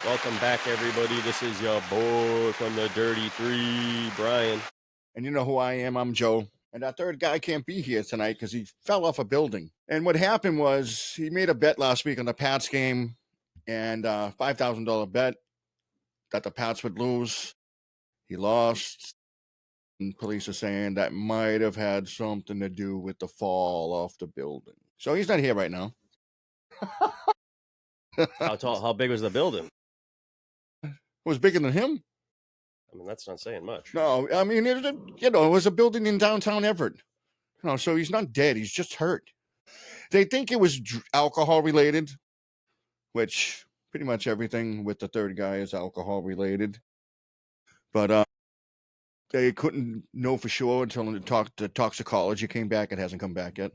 Welcome back, everybody. This is your boy from the Dirty Three, Brian. And you know who I am. I'm Joe. And that third guy can't be here tonight because he fell off a building. And what happened was he made a bet last week on the Pats game and $5,000 bet that the Pats would lose. He lost. And police are saying that might have had something to do with the fall off the building. So he's not here right now. How tall? How big was the building? It was bigger than him. I mean, that's not saying much. No, I mean, it was a building in downtown Everett. So he's not dead. He's just hurt. They think it was alcohol related, which pretty much everything with the third guy is alcohol related. But they couldn't know for sure until the toxicology came back. It hasn't come back yet.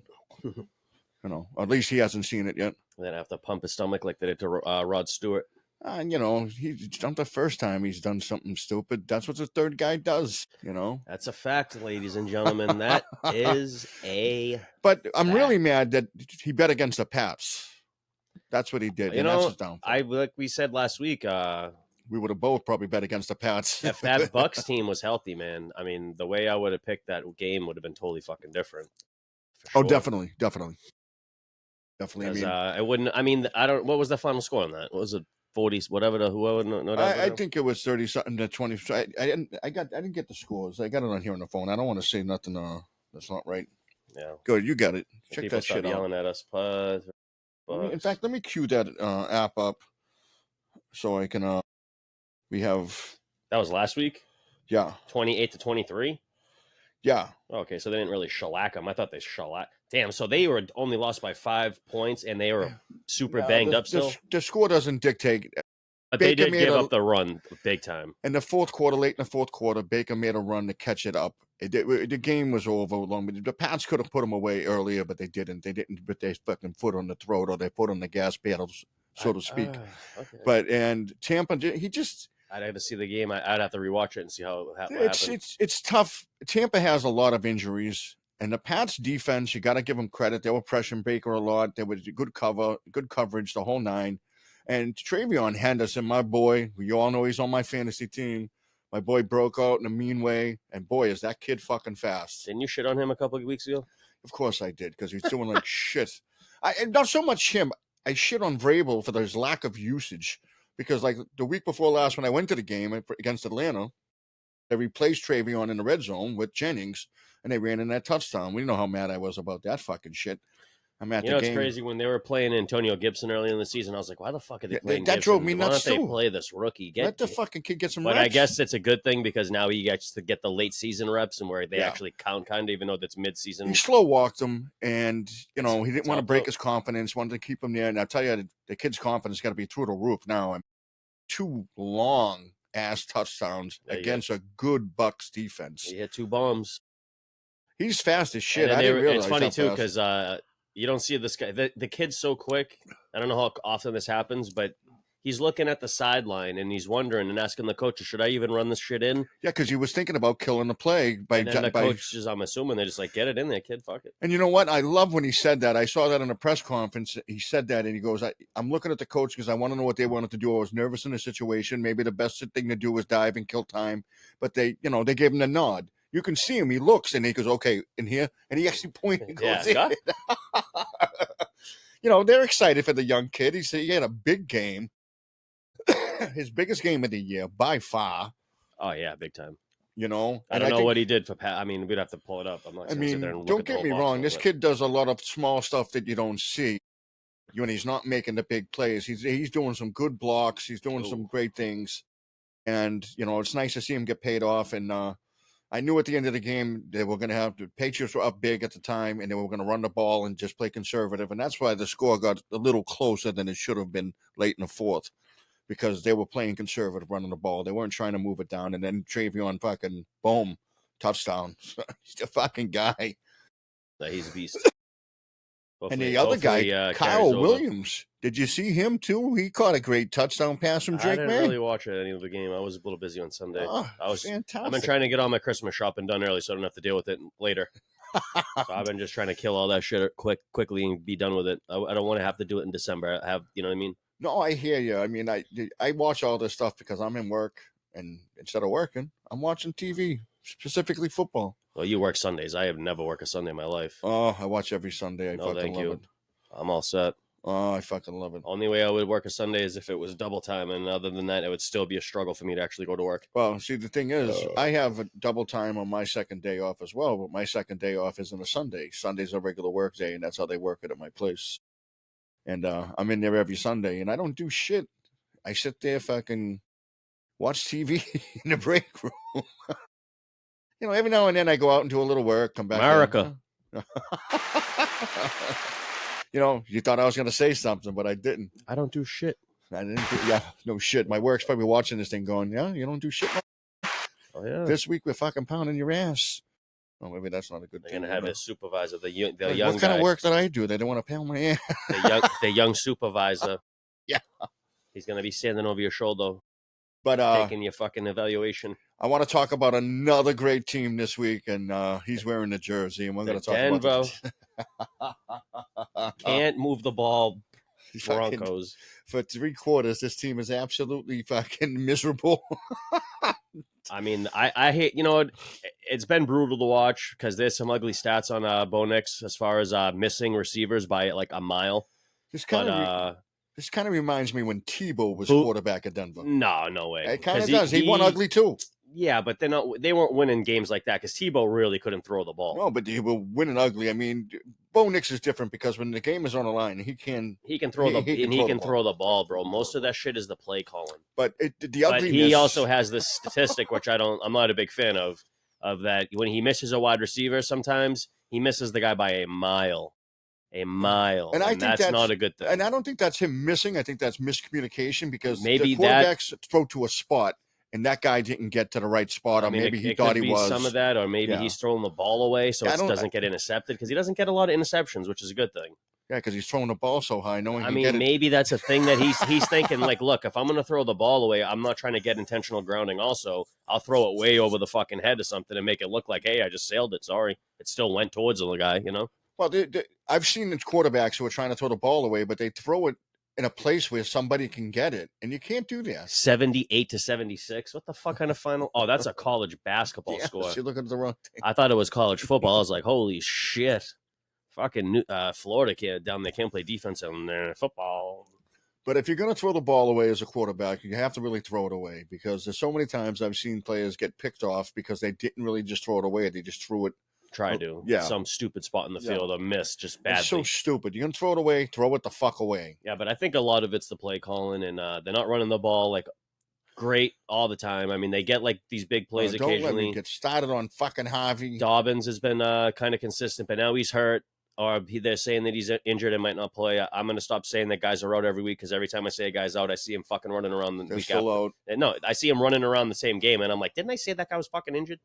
At least he hasn't seen it yet. Then have to pump his stomach like they did to Rod Stewart. And he's not the first time he's done something stupid. That's what the third guy does. That's a fact, ladies and gentlemen. That is a. But I'm really mad that he bet against the Pats. That's what he did. That's his downfall. Like we said last week, we would have both probably bet against the Pats. If that Bucs team was healthy, man, I mean, the way I would have picked that game would have been totally fucking different. Sure. Oh, definitely. I wouldn't. I mean, I don't. What was the final score on that? What was it? 40s, whatever. I think it was 30 something to 20. I didn't get the scores. I got it on here on the phone. I don't want to say nothing that's not right. Yeah. Good, you got it. Check people that shit out. Yelling at us. In fact, let me cue that app up so I can. We have. That was last week. Yeah. 28-23. Yeah. Okay, so they didn't really shellac them. I thought they shellac. Damn, so they were only lost by 5 points, and they were super banged up still? The score doesn't dictate. But they did give up the run big time. In the fourth quarter, late in the fourth quarter, Baker made a run to catch it up. The game was over long. The Pats could have put them away earlier, but they didn't. They didn't put their fucking foot on the throat or their foot on the gas pedals, so to speak. Okay. And Tampa, he just... I'd have to see the game. I'd have to rewatch it and see how it happened. It's tough. Tampa has a lot of injuries, and the Pats defense, you got to give them credit. They were pressuring Baker a lot. There was good coverage, the whole nine. And Travion Henderson, my boy, you all know he's on my fantasy team. My boy broke out in a mean way, and boy, is that kid fucking fast. Didn't you shit on him a couple of weeks ago? Of course I did, because he's doing like shit. Not so much him. I shit on Vrabel for his lack of usage. Because like the week before last, when I went to the game against Atlanta, they replaced Travion in the red zone with Jennings, and they ran in that touchdown. We know how mad I was about that fucking shit. I'm at the game. It's crazy when they were playing Antonio Gibson early in the season. I was like, why the fuck are they playing that Gibson? Drove me nuts too. Why don't they play this rookie? Let the fucking kid get some reps. But I guess it's a good thing because now he gets to get the late season reps and where they actually count kind of, even though that's mid-season. He slow walked him, and he didn't want to break his confidence, wanted to keep him there. And I tell you, the kid's confidence got to be through the roof now. 2 long ass touchdowns against a good Bucs defense. He hit 2 bombs. He's fast as shit. I didn't realize. It's funny too because you don't see this guy. The kid's so quick. I don't know how often this happens, but he's looking at the sideline and he's wondering and asking the coach, "Should I even run this shit in?" Yeah, because he was thinking about killing the play by. And then the coaches, I'm assuming, they're just like, "Get it in there, kid. Fuck it." And you know what? I love when he said that. I saw that in a press conference. He said that, and he goes, "I'm looking at the coach because I want to know what they wanted to do. I was nervous in the situation. Maybe the best thing to do was dive and kill time, but they gave him the nod." You can see him. He looks and he goes, "Okay, in here," and he actually pointed. And goes, yeah. They're excited for the young kid. He had a big game. His biggest game of the year by far. Oh yeah, big time. I don't know what he did for Pat. I mean, we'd have to pull it up. I'm not. Don't get me wrong. This kid does a lot of small stuff that you don't see. When he's not making the big plays, he's doing some good blocks. He's doing some great things, and it's nice to see him get paid off. And I knew at the end of the game they were going to have the Patriots were up big at the time, and they were going to run the ball and just play conservative, and that's why the score got a little closer than it should have been late in the fourth. Because they were playing conservative, running the ball. They weren't trying to move it down. And then Travion fucking, boom, touchdown. He's a fucking guy. He's a beast. And the other guy, Kyle Williams. Did you see him too? He caught a great touchdown pass from Drake May. I didn't really watch any of the game. I was a little busy on Sunday. Oh, fantastic. I've been trying to get all my Christmas shopping done early so I don't have to deal with it later. So I've been just trying to kill all that shit quickly and be done with it. I don't want to have to do it in December. You know what I mean? No, I hear you. I mean, I watch all this stuff because I'm in work, and instead of working, I'm watching TV, specifically football. Well, you work Sundays. I have never worked a Sunday in my life. Oh, I watch every Sunday. I No, fucking thank love you. it. I'm all set. Oh, I fucking love it. Only way I would work a Sunday is if it was double time, and other than that, it would still be a struggle for me to actually go to work. Well, see, the thing is, I have a double time on my second day off as well, but my second day off isn't a Sunday. Sunday's a regular work day, and that's how they work it at my place. And I'm in there every Sunday, and I don't do shit. I sit there, fucking watch TV in the break room. Every now and then I go out and do a little work, come back. America. You thought I was going to say something, but I didn't. I don't do shit. No shit. My work's probably watching this thing going, yeah, you don't do shit. Oh, yeah. This week we're fucking pounding your ass. Oh, maybe that's not a good They're thing. They're going to have a supervisor, the young what guy. Kind of work that I do? They don't want to pound my ass. The young supervisor. Yeah. He's going to be standing over your shoulder, but taking your fucking evaluation. I want to talk about another great team this week, and he's wearing the jersey, and we're going to talk Denver. about Can't move the ball. Broncos. For 3 quarters, this team is absolutely fucking miserable. I mean, I hate, it's been brutal to watch because there's some ugly stats on Bo Nix as far as missing receivers by like a mile. This kind of reminds me when Tebow was quarterback at Denver. No way. It kind of does. He won ugly too. Yeah, but they weren't winning games like that because Tebow really couldn't throw the ball. No, but they were winning ugly. I mean, Bo Nix is different because when the game is on the line, he can throw the ball, bro. Most of that shit is the play calling. But the ugliness. But he also has this statistic, which I'm not a big fan of that when he misses a wide receiver, sometimes he misses the guy by a mile. And I think that's not a good thing. And I don't think that's him missing. I think that's miscommunication because maybe the quarterbacks throw to a spot. And that guy didn't get to the right spot, or maybe he thought he was. Some of that, or maybe he's throwing the ball away so it doesn't get intercepted because he doesn't get a lot of interceptions, which is a good thing. Yeah, because he's throwing the ball so high, knowing he can get it. Maybe that's a thing that he's thinking, like, look, if I'm going to throw the ball away, I'm not trying to get intentional grounding. Also, I'll throw it way over the fucking head or something and make it look like, hey, I just sailed it. Sorry. It still went towards the guy, Well, I've seen the quarterbacks who are trying to throw the ball away, but they throw it in a place where somebody can get it, and you can't do that. 78-76. What the fuck kind of final? Oh, that's a college basketball score. You're looking at the wrong thing. I thought it was college football. I was like, holy shit. Fucking Florida kid down there can't play defense in their football. But if you're going to throw the ball away as a quarterback, you have to really throw it away because there's so many times I've seen players get picked off because they didn't really just throw it away. They just threw it. Some stupid spot in the field or miss just badly. It's so stupid. You're going to throw it away, throw it the fuck away. Yeah, but I think a lot of it's the play calling, and they're not running the ball like great all the time. I mean, they get like these big plays occasionally. Don't let me get started on fucking Harvey. Dobbins has been kind of consistent, but now he's hurt, or they're saying that he's injured and might not play. I'm going to stop saying that guys are out every week because every time I say a guy's out, I see him fucking running around the week still after. Out. And no, I see him running around the same game, and I'm like, didn't I say that guy was fucking injured?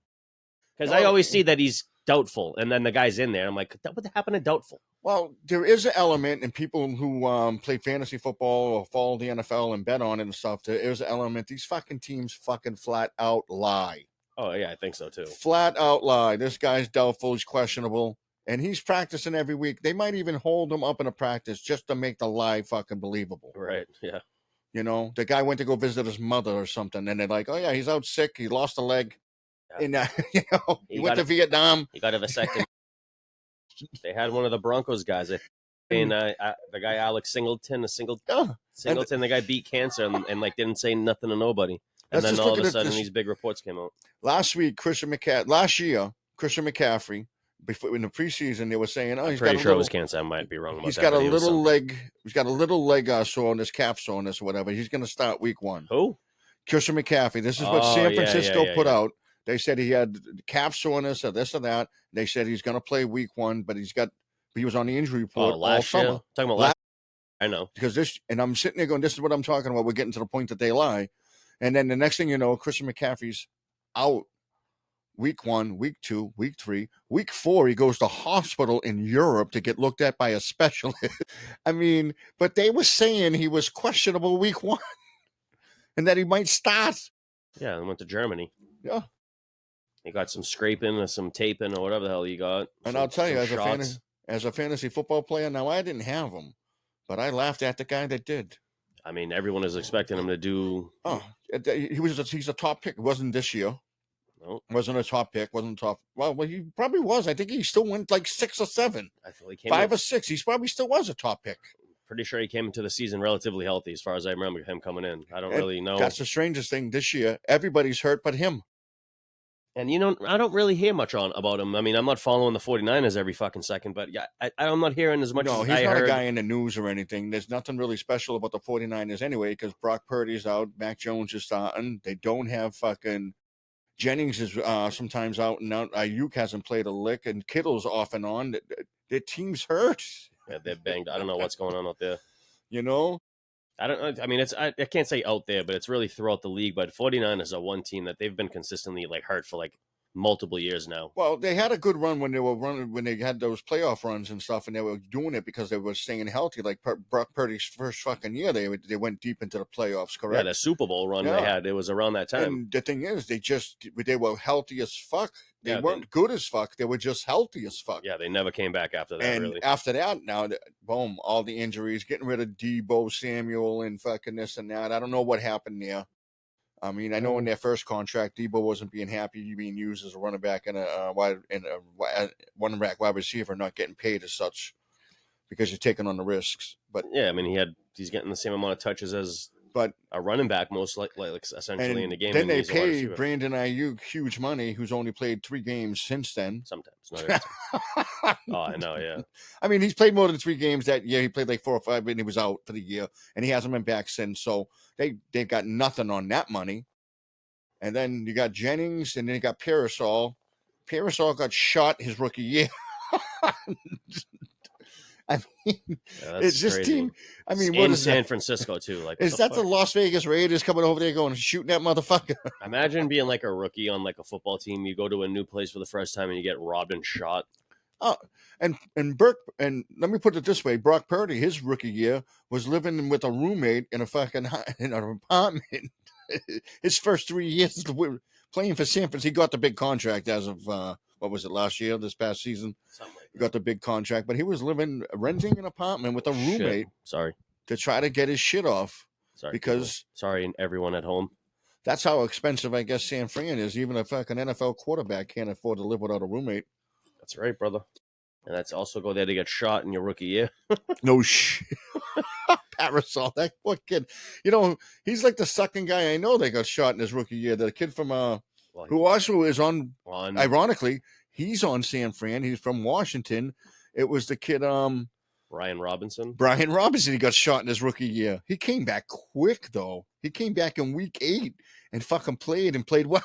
Because I always see that he's doubtful, and then the guy's in there. I'm like, what happened to doubtful? Well, there is an element, and people who play fantasy football or follow the NFL and bet on it and stuff, there is an element. These fucking teams fucking flat out lie. Oh, yeah, I think so, too. Flat out lie. This guy's doubtful. He's questionable. And he's practicing every week. They might even hold him up in a practice just to make the lie fucking believable. Right, yeah. The guy went to go visit his mother or something, and they're like, oh, yeah, he's out sick. He lost a leg. Yeah. And, he went to Vietnam. He got a vasectomy. They had one of the Broncos guys. And the guy Alex Singleton, the guy beat cancer and like didn't say nothing to nobody. And then all of a sudden, these big reports came out. Last year, Christian McCaffrey, before in the preseason, they were saying, "Oh, he's pretty sure it was cancer." I might be wrong about that. He's got a little leg. He's got a little leg soreness, calf soreness, or whatever. He's going to start week 1. Who? Christian McCaffrey. This is what San Francisco put out. They said he had calf soreness or this or that. They said he's going to play week 1, but he was on the injury report all summer. Year? Talking about last I know. Because and I'm sitting there going, this is what I'm talking about. We're getting to the point that they lie. And then the next thing you know, Christian McCaffrey's out week 1, week 2, week 3. Week 4, he goes to hospital in Europe to get looked at by a specialist. I mean, but they were saying he was questionable week 1 and that he might start. Yeah, I went to Germany. Yeah. He got some scraping or some taping or whatever the hell he got. And I'll tell you, as a fantasy football player, now I didn't have him, but I laughed at the guy that did. I mean, everyone is expecting him to do. Oh, he's a top pick. It wasn't this year. No, Wasn't a top pick. Wasn't top. Well, he probably was. I think he still went like 6 or 7, I feel he came 5 or 6. He probably still was a top pick. Pretty sure he came into the season relatively healthy, as far as I remember him coming in. I don't And really know. That's the strangest thing this year. Everybody's hurt but him. And I don't really hear much about him. I mean, I'm not following the 49ers every fucking second, but yeah, I'm not hearing as much as I heard. No, he's not a guy in the news or anything. There's nothing really special about the 49ers anyway, because Brock Purdy's out, Mac Jones is starting. They don't have fucking Jennings is sometimes out and out. Ayuk hasn't played a lick, and Kittle's off and on. Their team's hurt. Yeah, they're banged. I don't know what's going on out there. You know? I don't. I mean, I can't say out there, but it's really throughout the league. But 49ers are one team that they've been consistently like hurt for like multiple years now. Well, they had a good run when they had those playoff runs and stuff, and they were doing it because they were staying healthy. Like Brock Purdy's first fucking year, they went deep into the playoffs. Correct? Yeah, the Super Bowl run they had, it was around that time. And the thing is, they were healthy as fuck. They weren't good as fuck. They were just healthy as fuck. Yeah, they never came back after that. And really, after that, now boom, all the injuries, getting rid of Debo Samuel and fucking this and that. I don't know what happened there. I mean, I know in their first contract, Debo wasn't being happy being used as a running back and a running back wide receiver, not getting paid as such because you're taking on the risks. But yeah, I mean, he's getting the same amount of touches as a running back, most likely, like essentially in the game. Then they pay Brandon Ayuk huge money, who's only played 3 games since then. Sometimes, not every time. Oh, I know, yeah. I mean, he's played more than 3 games that year. He played like 4 or 5, and he was out for the year, and he hasn't been back since. So they've got nothing on that money. And then you got Jennings, and then you got Parasol. Parasol got shot his rookie year. I mean, it's just crazy. team. I mean, what is San Francisco too? Like, is that the Las Vegas Raiders coming over there going shooting that motherfucker? Imagine being like a rookie on like a football team. You go to a new place for the first time and you get robbed and shot. Oh, and Burke, and let me put it this way: Brock Purdy, his rookie year, was living with a roommate in an apartment. His first 3 years playing for San Francisco, he got the big contract as of what was it, last year, this past season? Something like that. He got the big contract, but he was renting an apartment with a roommate. Sorry, to try to get his shit off. Sorry, because sorry, everyone at home. That's how expensive I guess San Fran is. Even a fucking NFL quarterback can't afford to live without a roommate. That's right, brother. And that's also go there to get shot in your rookie year. No shit. Parasol, that poor kid. You know, he's like the second guy I know that got shot in his rookie year. The kid from who also is on ironically, he's on San Fran. He's from Washington. It was the kid Brian Robinson. He got shot in his rookie year. He came back quick though. He came back in week 8 and fucking played well.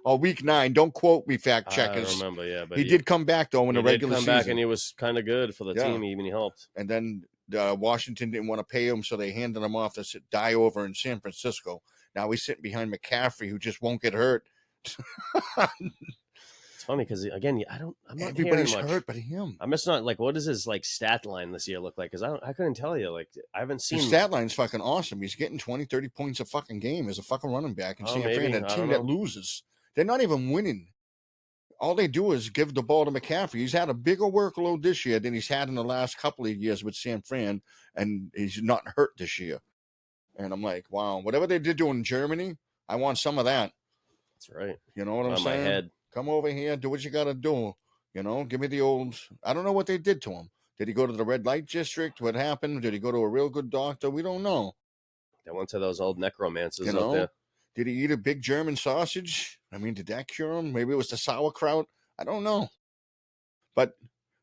Or week 9. Don't quote me, fact checkers. I don't remember, yeah, but he did come back though in the regular season. Back and he was kind of good for the team. Even he helped. And then Washington didn't want to pay him, so they handed him off to die over in San Francisco. Now he's sitting behind McCaffrey, who just won't get hurt. It's funny because again, I'm not everybody's hearing much. hurt, but him. I'm just not like, what does his like stat line this year look like? Because I couldn't tell you. Like, I haven't seen his stat line's fucking awesome. He's getting 20, 30 points a fucking game as a fucking running back in San Fran, a team that loses. They're not even winning. All they do is give the ball to McCaffrey. He's had a bigger workload this year than he's had in the last couple of years with San Fran, and he's not hurt this year. And I'm like, wow, whatever they did do in Germany, I want some of that. That's right. You know what I'm saying? My head. Come over here, do what you got to do. You know, give me the old. I don't know what they did to him. Did he go to the red light district? What happened? Did he go to a real good doctor? We don't know. They went to those old necromancers out there. Did he eat a big German sausage? I mean, did that cure him? Maybe it was the sauerkraut. I don't know. But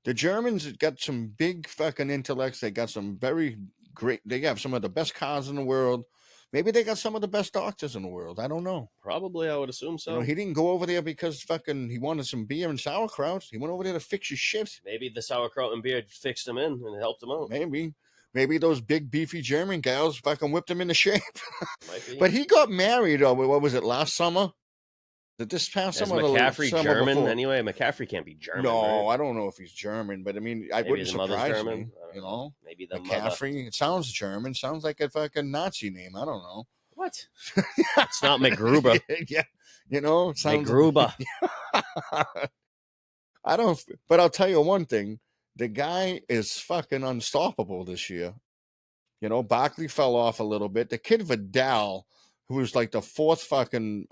the Germans got some big fucking intellects. They got some very great. They have some of the best cars in the world. Maybe they got some of the best doctors in the world. I don't know. Probably, I would assume so. You know, he didn't go over there because fucking he wanted some beer and sauerkraut. He went over there to fix his shit. Maybe the sauerkraut and beer fixed him in and helped him out. Maybe those big beefy German gals fucking whipped him into shape. Might be. But he got married. What was it, last summer? This past summer? McCaffrey German before. Anyway? McCaffrey can't be German. No, right? I don't know if he's German, but I mean, I wouldn't surprise me. You know, maybe the McCaffrey. Mother. It sounds German. Sounds like a fucking Nazi name. I don't know. What? It's not McGruber. Yeah, you know, it sounds McGruber. I don't. But I'll tell you one thing: the guy is fucking unstoppable this year. You know, Barkley fell off a little bit. The kid Vidal, who was like the fourth fucking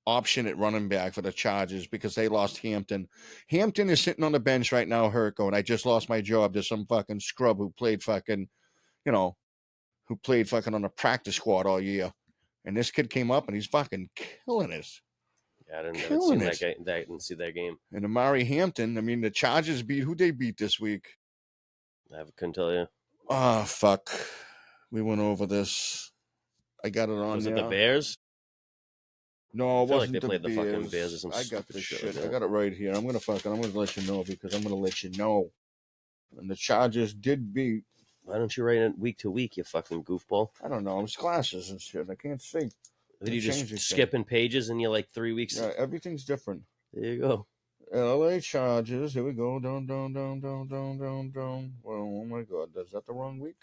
option at running back for the Chargers because they lost Hampton. Hampton is sitting on the bench right now, hurt, going, I just lost my job to some fucking scrub who played fucking, you know, who played fucking on the practice squad all year. And this kid came up and he's fucking killing us. Yeah, I didn't see that game. And Amari Hampton, I mean, the Chargers who they beat this week? I couldn't tell you. Oh, fuck. We went over this. I got it on Was there. it the Bears? No, it wasn't like they played the fucking Bears or some I got the shit. shit. I got it right here. I'm gonna let you know because I'm gonna let you know. And the Chargers did beat. Why don't you write it week to week, you fucking goofball? I don't know. It's glasses and shit. I can't see. Did you just skipping pages and you're like 3 weeks? Yeah, everything's different. There you go. LA Chargers. Here we go. Down. Well, oh my God. Is that the wrong week?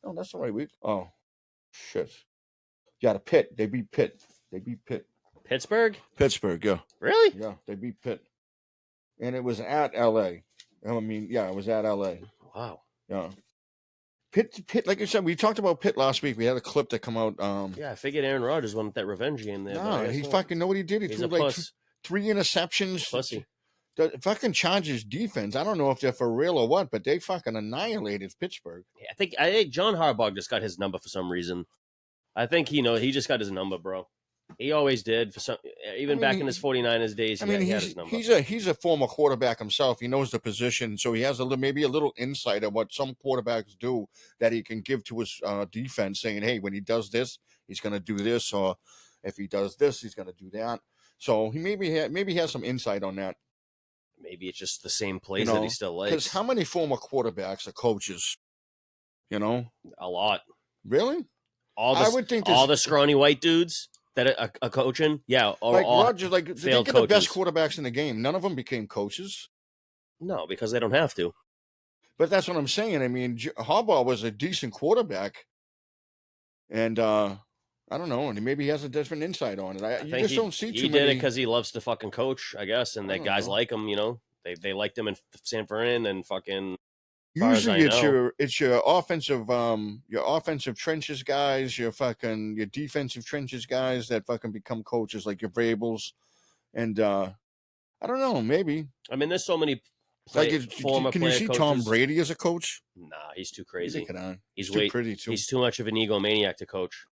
No, that's the right week. Oh, shit. Yeah, the Pitt. They beat Pitt. Pittsburgh, yeah. Really? Yeah, they beat Pitt. And it was at LA. I mean, yeah, it was at LA. Wow. Yeah. Pitt, like I said, we talked about Pitt last week. We had a clip that come out. Yeah, I figured Aaron Rodgers won that revenge game there. No, he fucking know what he did. He threw like three interceptions. Pussy. The fucking Chargers defense, I don't know if they're for real or what, but they fucking annihilated Pittsburgh. I think John Harbaugh just got his number for some reason. I think he just got his number, bro. He always did for some. Even back in his 49ers days, he had his number. He's a former quarterback himself. He knows the position, so he has maybe a little insight of what some quarterbacks do that he can give to his defense, saying, "Hey, when he does this, he's going to do this, or if he does this, he's going to do that." So he maybe has some insight on that. Maybe it's just the same plays that he still likes. Because how many former quarterbacks are coaches? You know, a lot. Really? I would think all the scrawny white dudes that are coaching, yeah, or like Rodgers, like they get the best quarterbacks in the game. None of them became coaches. No, because they don't have to. But that's what I'm saying. I mean, Harbaugh was a decent quarterback, and I don't know, and maybe he has a different insight on it. You just don't see too many. He did it because he loves to fucking coach, I guess, and that guys like him. You know, they liked him in San Fran and fucking. Usually it's your offensive trenches guys, your defensive trenches guys that fucking become coaches, like your Vrabels, and I don't know, maybe. I mean, there's so many former can you see coaches. Tom Brady as a coach? Nah, he's too crazy. He's too pretty too. He's too much of an egomaniac to coach.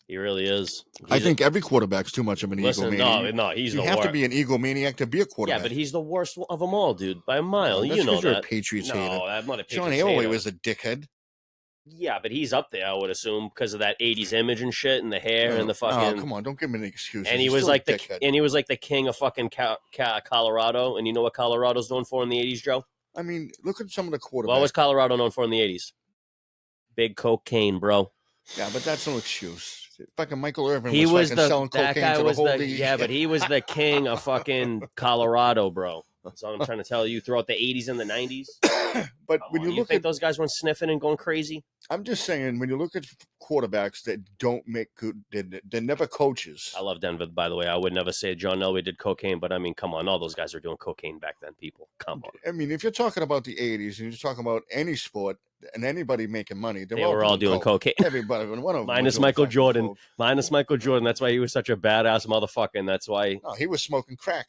He really is. I think every quarterback's too much of an egomaniac. No, he's the worst. You have to be an egomaniac to be a quarterback. Yeah, but he's the worst of them all, dude, by a mile. You know you're a Patriots hater. No, I'm not a Patriots John Elway was a dickhead. Yeah, but he's up there, I would assume, because of that '80s image and shit, and the hair and the fucking. Oh, come on, don't give him an excuse. And he was like the king of fucking Colorado. And you know what Colorado's known for in the '80s, Joe? I mean, look at some of the quarterbacks. What was Colorado known for in the '80s? Big cocaine, bro. Yeah, but that's no excuse. Fucking Michael Irvin was selling cocaine to the whole league. Yeah, but he was the king of fucking Colorado, bro. That's all I'm trying to tell you throughout the 80s and the 90s. But when you look at those guys weren't sniffing and going crazy? I'm just saying, when you look at quarterbacks that don't make good, they're never coaches. I love Denver, by the way. I would never say John Elway did cocaine, but I mean, come on. All those guys were doing cocaine back then, people. Come on. I mean, if you're talking about the 80s and you're talking about any sport and anybody making money, they were all doing cocaine. Everybody, one of them. Minus Michael Jordan. Minus Michael Jordan. That's why he was such a badass motherfucker, and that's why. No, he was smoking crack.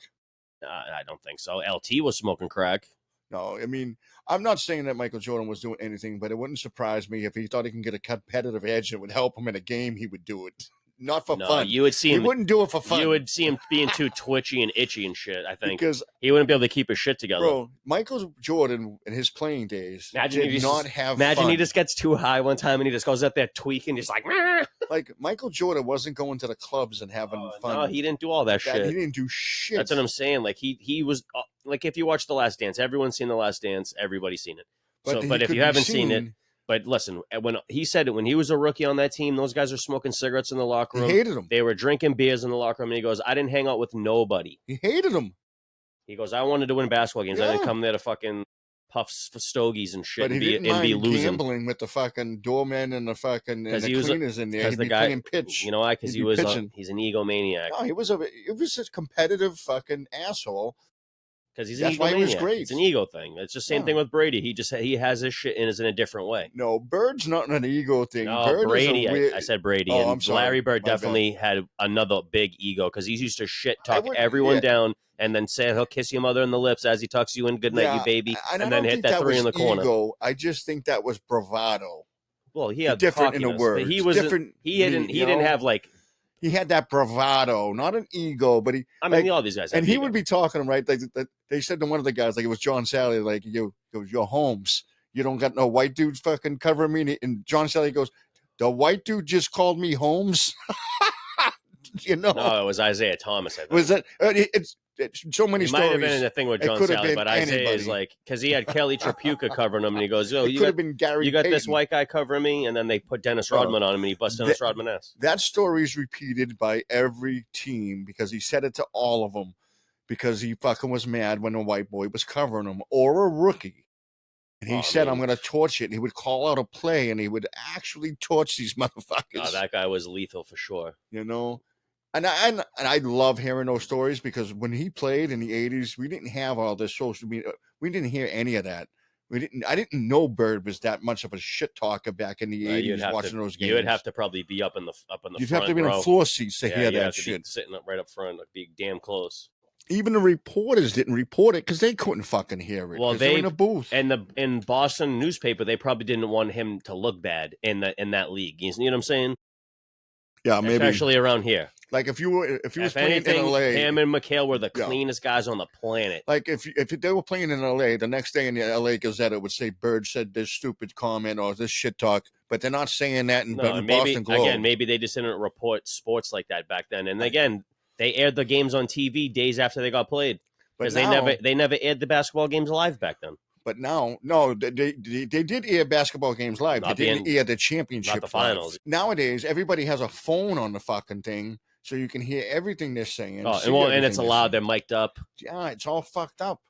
I don't think so. LT was smoking crack. No, I mean, I'm not saying that Michael Jordan was doing anything, but it wouldn't surprise me if he thought he can get a competitive edge that would help him in a game. He would do it, not for fun. You would see him. He wouldn't do it for fun. You would see him being too twitchy and itchy and shit. I think because he wouldn't be able to keep his shit together. Bro, Michael Jordan in his playing days did not have. Imagine fun. He just gets too high one time and he just goes out there tweaking, just like. Meh. Like Michael Jordan wasn't going to the clubs and having fun. No, he didn't do all that shit. He didn't do shit. That's what I'm saying. Like he was like, if you watch The Last Dance, everyone's seen The Last Dance. Everybody's seen it. But if you haven't seen it, but listen, when he said it, when he was a rookie on that team, those guys were smoking cigarettes in the locker room. He hated them. They were drinking beers in the locker room. And he goes, I didn't hang out with nobody. He hated them. He goes, I wanted to win basketball games. I didn't come there to fucking puffs for stogies and shit and be losing. Gambling with the fucking doorman and the fucking and the cleaners in there. He'd be playing pitch. You know why? Because he's an egomaniac. No, he was a competitive fucking asshole. Because he's an That's why he was egomaniac. great. It's an ego thing. It's the same thing with Brady. He has his shit and it's the same thing with Brady. He has his shit and is in a different way. No, Bird's not an ego thing. No, Bird Brady. is a weird... I said Brady. Oh, and I'm sorry. Larry Bird My definitely had another big ego because he used to shit talk everyone down and then say he'll kiss your mother in the lips as he tucks you in. Good night, you baby. And then hit that 3 in the corner. Ego. I just think that was bravado. Well, he had different in the words. But he was different. He didn't have like. He had that bravado, not an ego, but he. I mean, all these guys. And he would be talking right. Like they said to one of the guys, like it was John Sally, like you're Holmes. You don't got no white dude fucking covering me. And John Sally goes, the white dude just called me Holmes. No, it was Isaiah Thomas. I think. Was that? It's so many stories. Might have been in the thing with John Sally, but Isaiah is like because he had Kelly Trapuka covering him, and he goes, "Oh, you got been Gary. You got Payton. This white guy covering me," and then they put Dennis Rodman on him, and he busted Dennis Rodman ass. That story is repeated by every team because he said it to all of them because he fucking was mad when a white boy was covering him or a rookie. And he said, I'm going to torch it. And he would call out a play, and he would actually torch these motherfuckers. Oh, that guy was lethal for sure. You know? And I love hearing those stories because when he played in the 80s, we didn't have all this social media. We didn't hear any of that. I didn't know Bird was that much of a shit talker back in the 80s watching those games. You would have to probably be up in the You'd front have to be in the floor seats to hear that shit. Sitting up right up front, be damn close. Even the reporters didn't report it because they couldn't fucking hear it. Well, they were in the booth. And in Boston newspaper, they probably didn't want him to look bad in that league. You know what I'm saying? Yeah, maybe. Especially around here. Like if he was playing in LA, him and McHale were the cleanest guys on the planet. Like if they were playing in LA, the next day in the LA Gazette it would say Bird said this stupid comment or this shit talk, but they're not saying that in Boston Globe. Again, maybe they just didn't report sports like that back then. And again, they aired the games on TV days after they got played because they never aired the basketball games live back then. But now, no, they did air basketball games live. They didn't air the championship, not the finals. Live. Nowadays, everybody has a phone on the fucking thing, so you can hear everything they're saying. And it's allowed. They're mic'd up. Yeah, it's all fucked up.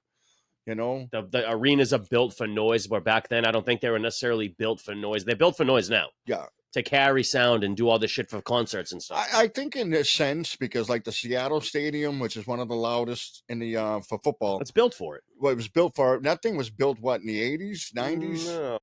You know, the arenas are built for noise, where back then I don't think they were necessarily built for noise. They're built for noise now. Yeah. To carry sound and do all this shit for concerts and stuff. I think in this sense, because like the Seattle Stadium, which is one of the loudest in the for football, it's built for it. Well, it was built for it. That thing was built in the 80s, 90s. No,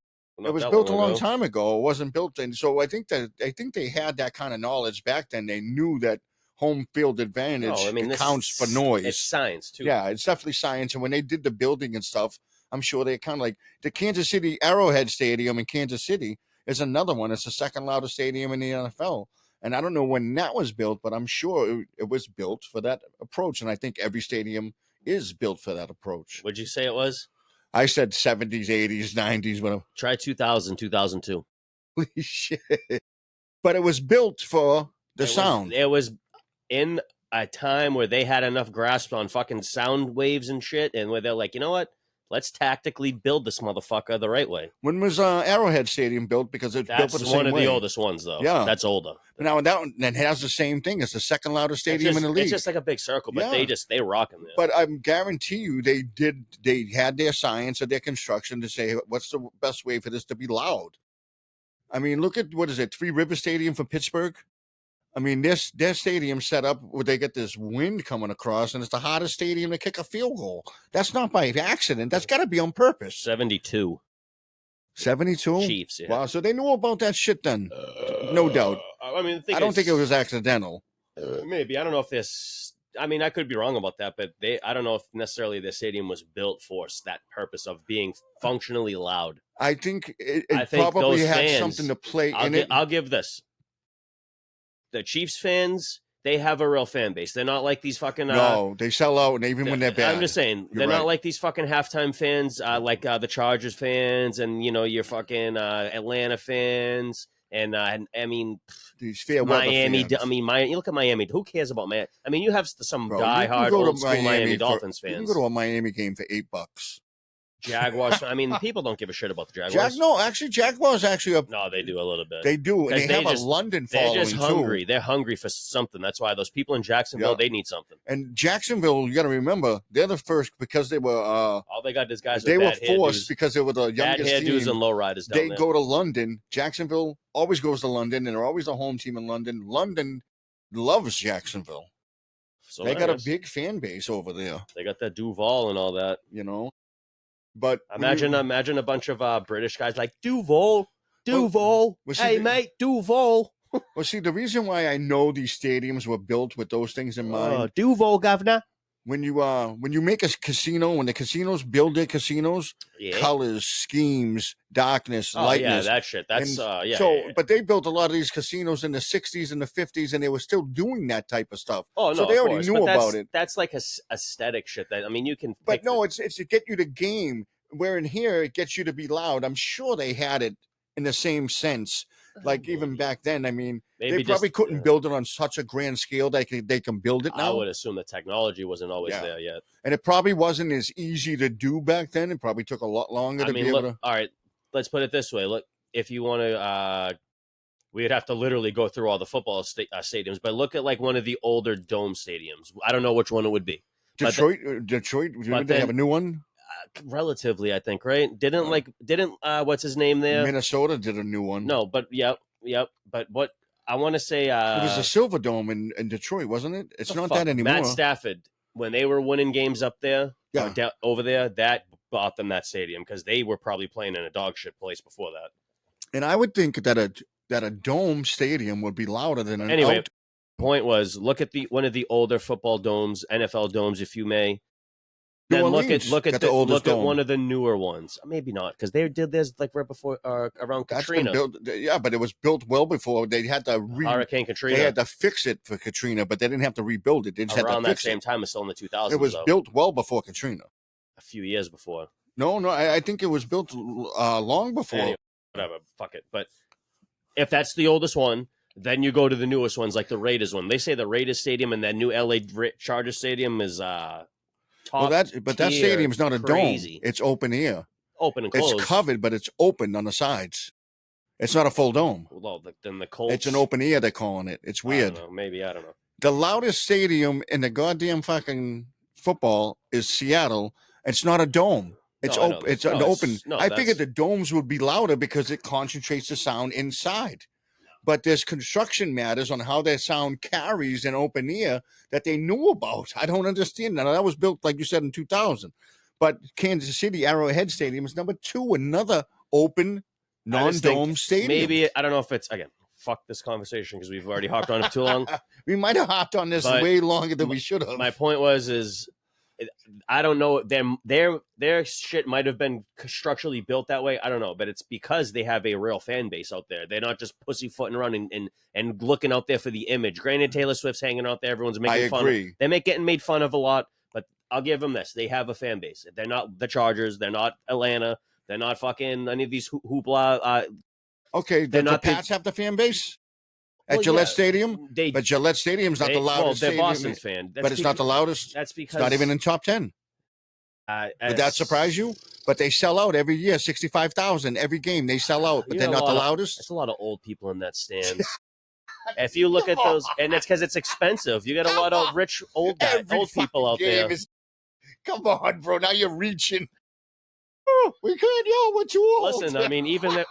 it was built a long time ago. It wasn't built in. So I think they had that kind of knowledge back then. They knew that home field advantage counts for noise. It's science too. Yeah, it's definitely science. And when they did the building and stuff, I'm sure they kind of like the Kansas City Arrowhead Stadium in Kansas City. Is another one. It's the second loudest stadium in the NFL. And I don't know when that was built, but I'm sure it was built for that approach. And I think every stadium is built for that approach. What'd you say it was? I said 70s, 80s, 90s. Whatever. Try 2000, 2002. Holy shit. But it was built for the sound. It was in a time where they had enough grasp on fucking sound waves and shit. And where they're like, you know what? Let's tactically build this motherfucker the right way. When was Arrowhead Stadium built? Because it's built for the same way. That's one of the oldest ones, though. Yeah. That's older. Now, that one has the same thing. It's the second loudest stadium in the league. It's just like a big circle, but they rocking there. But I guarantee you they had their science and their construction to say, what's the best way for this to be loud? I mean, look at, what is it, Three River Stadium for Pittsburgh? I mean, their stadium set up where they get this wind coming across, and it's the hottest stadium to kick a field goal. That's not by accident. That's got to be on purpose. 72. 72? Chiefs, yeah. Wow, so they knew about that shit then. No doubt. I mean, I don't think it was accidental. Maybe. I don't know if this... I mean, I could be wrong about that, but I don't know if necessarily the stadium was built for that purpose of being functionally loud. I think it probably had something to play in it. I'll give this. The Chiefs fans, they have a real fan base. They're not like these fucking... no, they sell out, and even when they're bad. I'm just saying, they're not like these fucking halftime fans, like the Chargers fans and, your fucking Atlanta fans. And, I mean... These fair Miami, fans. I mean, you look at Miami. Who cares about Miami? I mean, you have some diehard old school Miami Dolphins fans. You can go to a Miami game for $8. Jaguars. I mean, people don't give a shit about the Jaguars. Jaguars actually. No, they do a little bit. They do, and they have a London following too. They're just hungry. They're hungry for something. That's why those people in Jacksonville, they need something. And Jacksonville, you got to remember, they're the first because they were. All they got is guys. They were forced because they were the youngest team. Bad hairdos and lowriders. They go to London. Jacksonville always goes to London, and they're always the home team in London. London loves Jacksonville. So they got nice. a big fan base over there. They got that Duval and all that. But imagine a bunch of British guys like Duval. Hey, mate, Duval. Well, see, the reason why I know these stadiums were built with those things in mind. Duval, governor. When you make a casino, when the casinos build their casinos, colors, schemes, darkness, lightness. Yeah, that shit. That's But they built a lot of these casinos in the 60s and the 50s, and they were still doing that type of stuff. Oh, no, so they already knew about it. That's like a aesthetic shit. That, I mean, you can. But no, it's to get you to game. Where in here it gets you to be loud. I'm sure they had it in the same sense. Like even back then, I mean, they probably couldn't build it on such a grand scale that they can build it now. I would assume the technology wasn't always there yet. And it probably wasn't as easy to do back then. It probably took a lot longer to be able to. All right, let's put it this way. Look, if you want to, we'd have to literally go through all the football stadiums, but look at like one of the older dome stadiums. I don't know which one it would be. Detroit, did they have a new one? Relatively, I think, right? Didn't what's his name there? Minnesota did a new one. No, but yep. But what I want to say, it was the Silver Dome in Detroit, wasn't it? It's not that anymore. Matt Stafford, when they were winning games up there, over there, that bought them that stadium because they were probably playing in a dog shit place before that. And I would think that a dome stadium would be louder than an. Anyway, point was, look at one of the older football domes, NFL domes, if you may. Then look at one of the newer ones. Maybe not, because they did this like right before around Katrina. But it was built well before. They had to Hurricane Katrina. They had to fix it for Katrina, but they didn't have to rebuild it. They just around had to fix that same time. It's still in the 2000s. It was built well before Katrina. A few years before. No, I think it was built long before. Anyway, whatever, fuck it. But if that's the oldest one, then you go to the newest ones, like the Raiders one. They say the Raiders Stadium and that new LA Chargers Stadium is that stadium's not a dome. It's open air. Open and closed. It's covered, but it's open on the sides. It's not a full dome. Well, then the Colts. It's an open air, they're calling it. It's weird. I don't know. The loudest stadium in the goddamn fucking football is Seattle. It's not a dome. It's open. It's an open. I figured the domes would be louder because it concentrates the sound inside. But there's construction matters on how their sound carries in open air that they knew about. I don't understand. Now, that was built, like you said, in 2000. But Kansas City Arrowhead Stadium is number 2, another open, non-dome stadium. Maybe, I don't know if it's, again, fuck this conversation because we've already hopped on it too long. We might have hopped on this way longer than we should have. My point is I don't know. Their shit might have been structurally built that way. I don't know, but it's because they have a real fan base out there. They're not just pussyfooting around and looking out there for the image. Granted, Taylor Swift's hanging out there. Everyone's making fun. They're getting made fun of a lot, but I'll give them this: they have a fan base. They're not the Chargers. They're not Atlanta. They're not fucking any of these hoopla. Okay, the Pats have the fan base. At Gillette Stadium? But Gillette Stadium's not the loudest stadium. They're Boston's fan. But it's not the loudest. That's because... It's not even in top 10. Would that surprise you? But they sell out every year, 65,000 every game. They sell out, but they're not the loudest. There's a lot of old people in that stand. If you look at those, and it's because it's expensive. You got a lot of rich old people out there. Come on, bro. Now you're reaching. We could, we're too old. Listen, I mean, even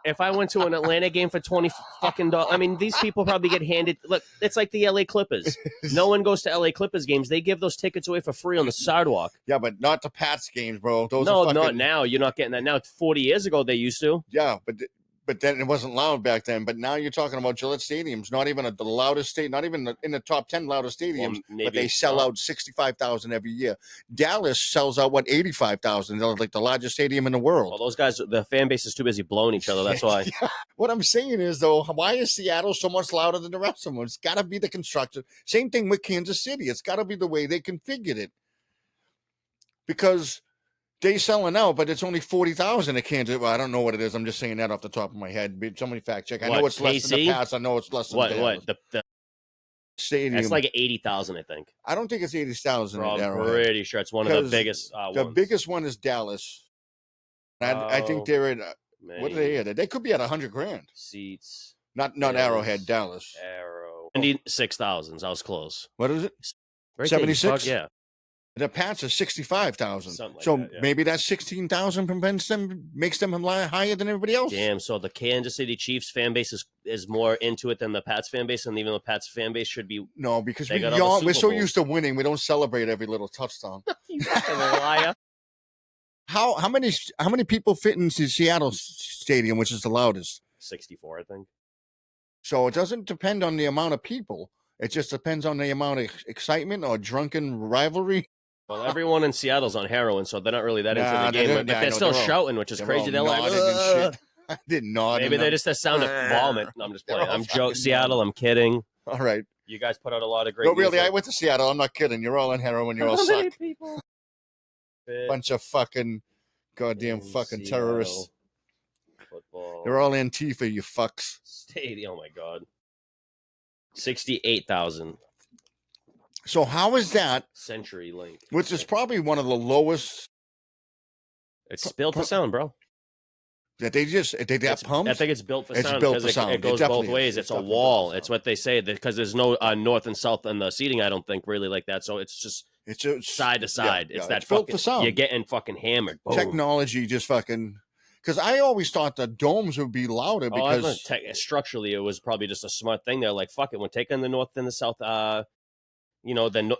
if I went to an Atlanta game for $20 fucking, I mean, these people probably get handed. Look, it's like the LA Clippers. No one goes to LA Clippers games. They give those tickets away for free on the sidewalk. Yeah, but not the Pats games, bro. Not now. You're not getting that now. 40 years ago, they used to. Yeah, but then it wasn't loud back then. But now you're talking about Gillette Stadium's not even the loudest stadium, not even in the top 10 loudest stadiums, but they sell out 65,000 every year. Dallas sells out, 85,000? They're like the largest stadium in the world. Well, those guys, the fan base is too busy blowing each other. That's why. What I'm saying is, though, why is Seattle so much louder than the rest of them? It's got to be the construction. Same thing with Kansas City. It's got to be the way they configured it. Because they selling out, but it's only 40,000 at Kansas. Well, I don't know what it is. I'm just saying that off the top of my head. Somebody fact check. I know it's less than the Pats. I know it's less than the stadium. It's like 80,000, I think. I don't think it's 80,000. I'm pretty sure it's one of the biggest. The biggest one is Dallas. I think they're at. What are they at? They could be at 100 grand. Seats. Not Arrowhead, Dallas. 76,000. I was close. What is it? 76. Yeah. The Pats are 65,000. Something like so that, yeah. maybe that 16,000 makes them higher than everybody else. Damn. So the Kansas City Chiefs fan base is more into it than the Pats fan base, and even the Pats fan base should be. No, because we're so used to winning, we don't celebrate every little touchdown. You fucking liar. How many people fit into Seattle Stadium, which is the loudest? 64, I think. So it doesn't depend on the amount of people. It just depends on the amount of excitement or drunken rivalry. Well, everyone in Seattle's on heroin, so they're not really that into the game. But they're still shouting, which is crazy. They're like, shit. I did not. Maybe they just sound of vomit. No, I'm just playing. I'm joking. Seattle, I'm kidding. All right. You guys put out a lot of great. No, really, I went to Seattle. I'm not kidding. You're all on heroin. You're all suck. People. Bunch of fucking goddamn fucking Seattle. Terrorists. Football. They're all Antifa, you fucks. Stadium. Oh my god. 68,000. So how is that? CenturyLink. Which is probably one of the lowest. It's built for sound, bro. That they pumped? I think it's built for sound because it goes both ways. It's a wall. It's what they say because there's no north and south in the seating. I don't think really like that. So it's just side to side. Yeah, it's that it's built for sound. You're getting fucking hammered. Boom. Technology just fucking. Because I always thought the domes would be louder because structurally it was probably just a smart thing. They're like, fuck it, we're taking the north and the south. The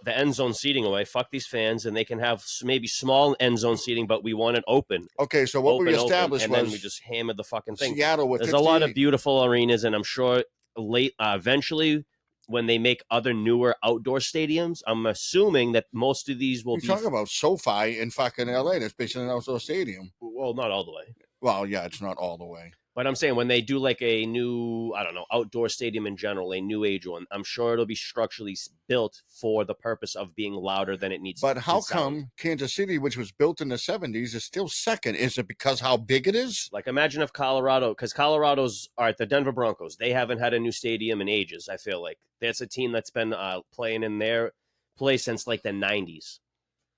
end zone seating away. Fuck these fans, and they can have maybe small end zone seating, but we want it open. Okay, so what we established and was then we just hammered the fucking thing. Seattle with there's a lot of beautiful arenas, and I'm sure eventually when they make other newer outdoor stadiums, I'm assuming that most of these will be. You're talking about SoFi in fucking LA. That's basically an outdoor stadium. Well, not all the way. Well, yeah, it's not all the way. But I'm saying when they do like a new, I don't know, outdoor stadium in general, a new age one, I'm sure it'll be structurally built for the purpose of being louder than it needs to be. But how come Kansas City, which was built in the 70s, is still second? Is it because how big it is? Like imagine if Colorado, because Colorado's, all right, the Denver Broncos, they haven't had a new stadium in ages, I feel like. That's a team that's been playing in their place since like the 90s.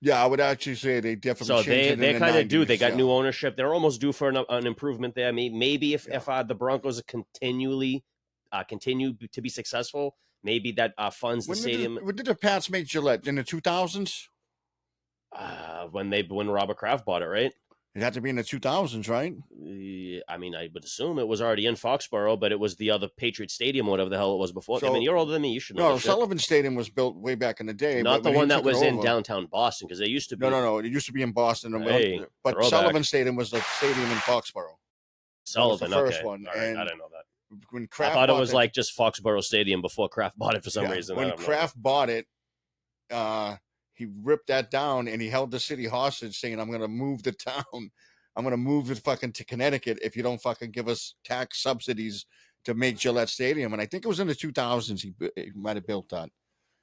Yeah, I would actually say they definitely. So they kind of do. They got new ownership. They're almost due for an improvement there. Maybe if the Broncos continue to be successful, maybe that funds the stadium. When did the Pats make Gillette in the 2000s? When Robert Kraft bought it, right? It had to be in the 2000s, right? I mean, I would assume it was already in Foxborough, but it was the other Patriot Stadium, whatever the hell it was before. So, I mean, you're older than me. You should know. No, Sullivan Stadium was built way back in the day. Not the one that was in downtown Boston, because they used to be. No. It used to be in Boston. But throwback. Sullivan Stadium was the stadium in Foxborough. Sullivan, that was the first okay. one. Right, I didn't know that. When Kraft I thought it was like just Foxborough Stadium before Kraft bought it for some reason. When Kraft bought it, he ripped that down and he held the city hostage, saying, "I'm going to move the town. I'm going to move it fucking to Connecticut if you don't fucking give us tax subsidies to make Gillette Stadium." And I think it was in the 2000s he might have built that.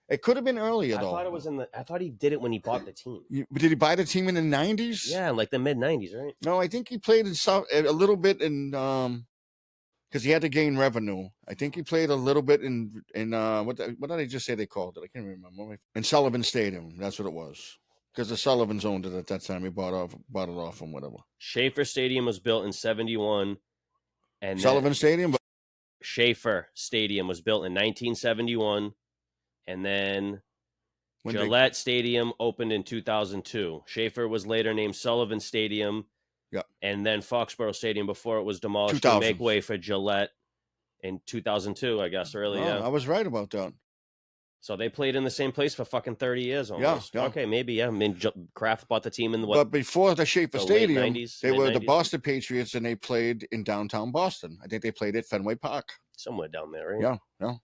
It could have been earlier, though. I thought he did it when he bought the team. Did he buy the team in the 90s? Yeah, like the mid-90s, right? No, I think he played a little bit in because he had to gain revenue. I think he played a little bit in what did I just say they called it? I can't remember. In Sullivan Stadium, that's what it was. Because the Sullivans owned it at that time. He bought it off from whatever. Schaefer Stadium was built in 71. And Sullivan Stadium? Schaefer Stadium was built in 1971. And then Gillette Stadium opened in 2002. Schaefer was later named Sullivan Stadium. Yeah. And then Foxborough Stadium before it was demolished to make way for Gillette in 2002, I guess, really. Oh, yeah. I was right about that. So they played in the same place for fucking 30 years almost. Yeah. Okay, maybe, yeah. I mean, Kraft bought the team in the But before the Schaefer Stadium, 90s, they were the Boston Patriots, and they played in downtown Boston. I think they played at Fenway Park. Somewhere down there, right? Yeah.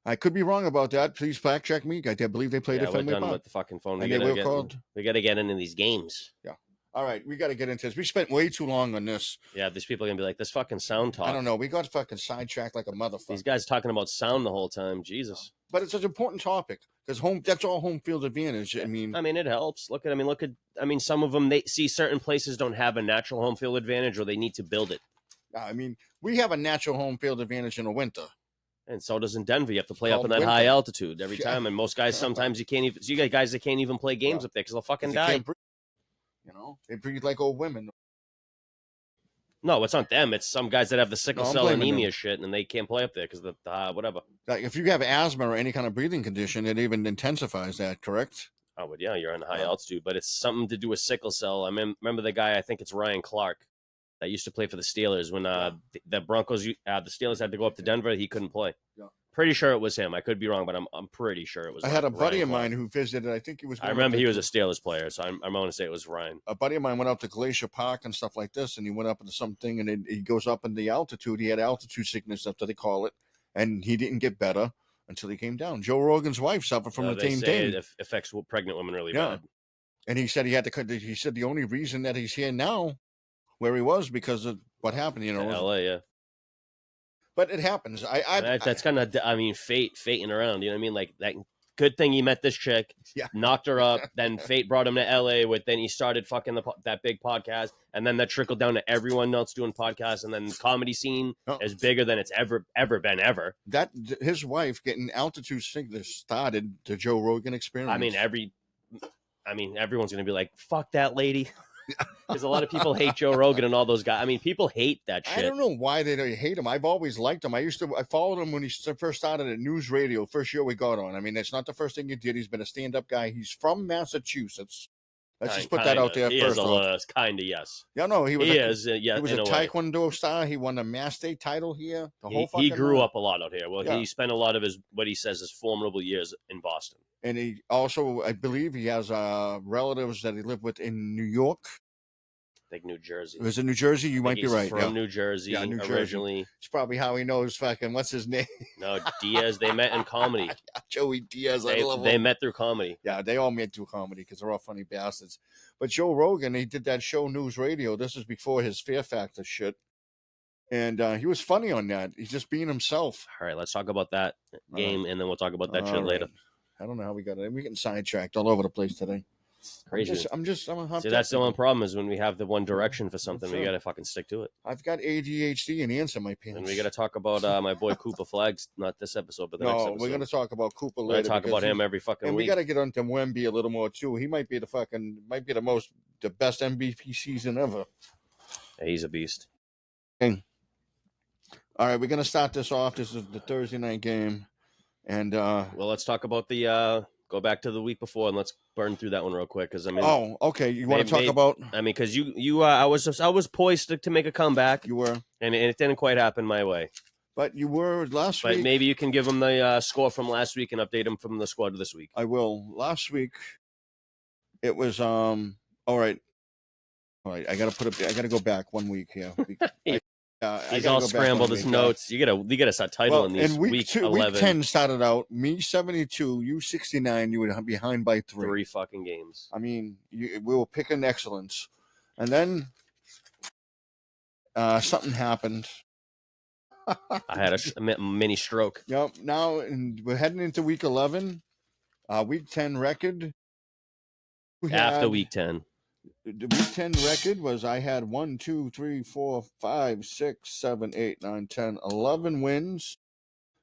I could be wrong about that. Please fact check me. I believe they played at Fenway Park. With the fucking phone. We got to get into these games. Yeah. All right, we got to get into this. We spent way too long on this. Yeah, these people are going to be like, this fucking sound talk. I don't know. We got fucking sidetracked like a motherfucker. These guys talking about sound the whole time. Jesus. But it's such an important topic because that's all home field advantage. I mean, it helps. Look at some of them, they see certain places don't have a natural home field advantage or they need to build it. I mean, we have a natural home field advantage in the winter. And so does in Denver. You have to play up in that high altitude every time. And most guys, sometimes you can't even, so you got guys that can't even play games up there because they'll fucking die. They breathe like old women. No, it's not them. It's some guys that have the sickle cell anemia shit, and they can't play up there because of the whatever. Like if you have asthma or any kind of breathing condition, it even intensifies that. Correct? Oh, but yeah, you're on high altitude, but it's something to do with sickle cell. I remember the guy. I think it's Ryan Clark that used to play for the Steelers when the Broncos, the Steelers had to go up to Denver. He couldn't play. Yeah. Pretty sure it was him. I could be wrong, but I'm pretty sure it was. I had a buddy of mine who visited. I think he was. I remember he was a Steelers player, so I'm going to say it was Ryan. A buddy of mine went up to Glacier Park and stuff like this, and he went up into something, and he goes up in the altitude. He had altitude sickness, that's what they call it, and he didn't get better until he came down. Joe Rogan's wife suffered from the same thing. It affects pregnant women really bad. And he said he said the only reason that he's here now, where he was, because of what happened. You know, L.A. Yeah. But it happens. That's kind of, fating around. You know what I mean? Like that. Good thing he met this chick, knocked her up. Then fate brought him to L.A. Then he started fucking that big podcast, and then that trickled down to everyone else doing podcasts, and then the comedy scene is bigger than it's ever been ever. That his wife getting altitude sickness started the Joe Rogan experience. I mean, everyone's gonna be like, "Fuck that lady." Because a lot of people hate Joe Rogan and all those guys. I mean, people hate that shit. I don't know why they hate him. I've always liked him. I followed him when he first started at News Radio, first year we got on. I mean, it's not the first thing he did. He's been a stand-up guy. He's from Massachusetts. Let's just put that out there first. Kind of, yes. Yeah, no, he was. He is a Taekwondo star. He won a Mass State title here. He grew up a lot out here. Well, he spent a lot of what he says is formidable years in Boston. And he also, I believe, he has relatives that he lived with in New York. I think New Jersey. Was it New Jersey? You might be right. From New Jersey, originally. It's probably how he knows fucking what's his name. No, Diaz. They met in comedy. Joey Diaz. I love him. They met through comedy. Yeah, they all met through comedy because they're all funny bastards. But Joe Rogan, he did that show News Radio. This is before his Fear Factor shit. And he was funny on that. He's just being himself. All right, let's talk about that game, and then we'll talk about that shit later. I don't know how we got it. We're getting sidetracked all over the place today. Crazy. I'm a See, that's the only problem is when we have the one direction for something, we got to fucking stick to it. I've got ADHD and ants in my pants. And we got to talk about my boy Cooper Flags, not this episode, but the next episode. We're going to talk about Cooper later. We're going to talk about him every fucking week. And we got to get onto Wemby a little more, too. He might be the best MVP season ever. Yeah, he's a beast. Okay. All right, we're going to start this off. This is the Thursday night game. And well, let's talk about go back to the week before and let's burn through that one real quick. Because I mean, okay. You want to talk about? I mean, because I was poised to make a comeback. You were, and it didn't quite happen my way. But you were last week. But maybe you can give them the score from last week and update them from the squad of this week. I will. Last week, it was all right. I got to go back 1 week here. He's all scrambled his notes. You gotta start titling these. Week 11. Week 10 started out me 72, you 69. You were behind by 3. 3 fucking games. I mean, we were picking excellence, and then something happened. I had a mini stroke. Yep. Now we're heading into week 11. Week 10 record. After week 10. The week 10 record was I had 1, 2, 3, 4, 5, 6, 7, 8, 9, 10, 11 wins.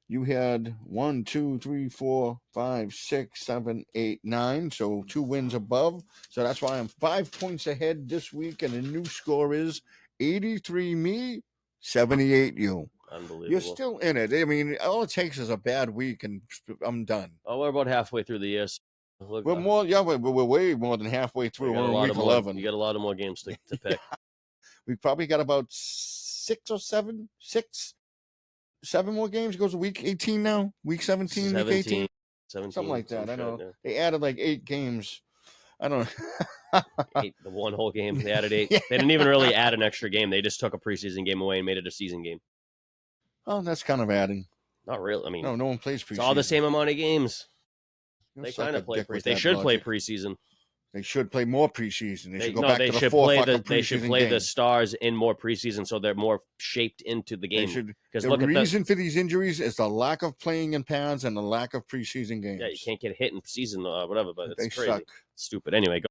You had 1, 2, 3, 4, 5, 6, 7, 8, 9. So 2 wins above. So that's why I'm 5 points ahead this week. And the new score is 83 me, 78 you. Unbelievable. You're still in it. I mean, all it takes is a bad week and I'm done. Oh, we're about halfway through the year. We're way more than halfway through. We're in week 11. You got a lot of more games to pick. We probably got about 6 or 7 more games. It goes to week 18 now. Week 17, week 18. 17, something like that. I don't know. Yeah. They added like 8 games. I don't know. 8, the one whole game. They added 8. Yeah. They didn't even really add an extra game. They just took a preseason game away and made it a season game. Oh, that's kind of adding. Not really. I mean, no one plays preseason. It's all the same amount of games. They kind of play preseason. They should play preseason. They should play more preseason. They should go back to the 4 fucking preseason. They should play the stars in more preseason so they're more shaped into the game. The reason for these injuries is the lack of playing in pads and the lack of preseason games. Yeah, you can't get hit in season or whatever, but it's crazy. Suck. Stupid. Anyway, go.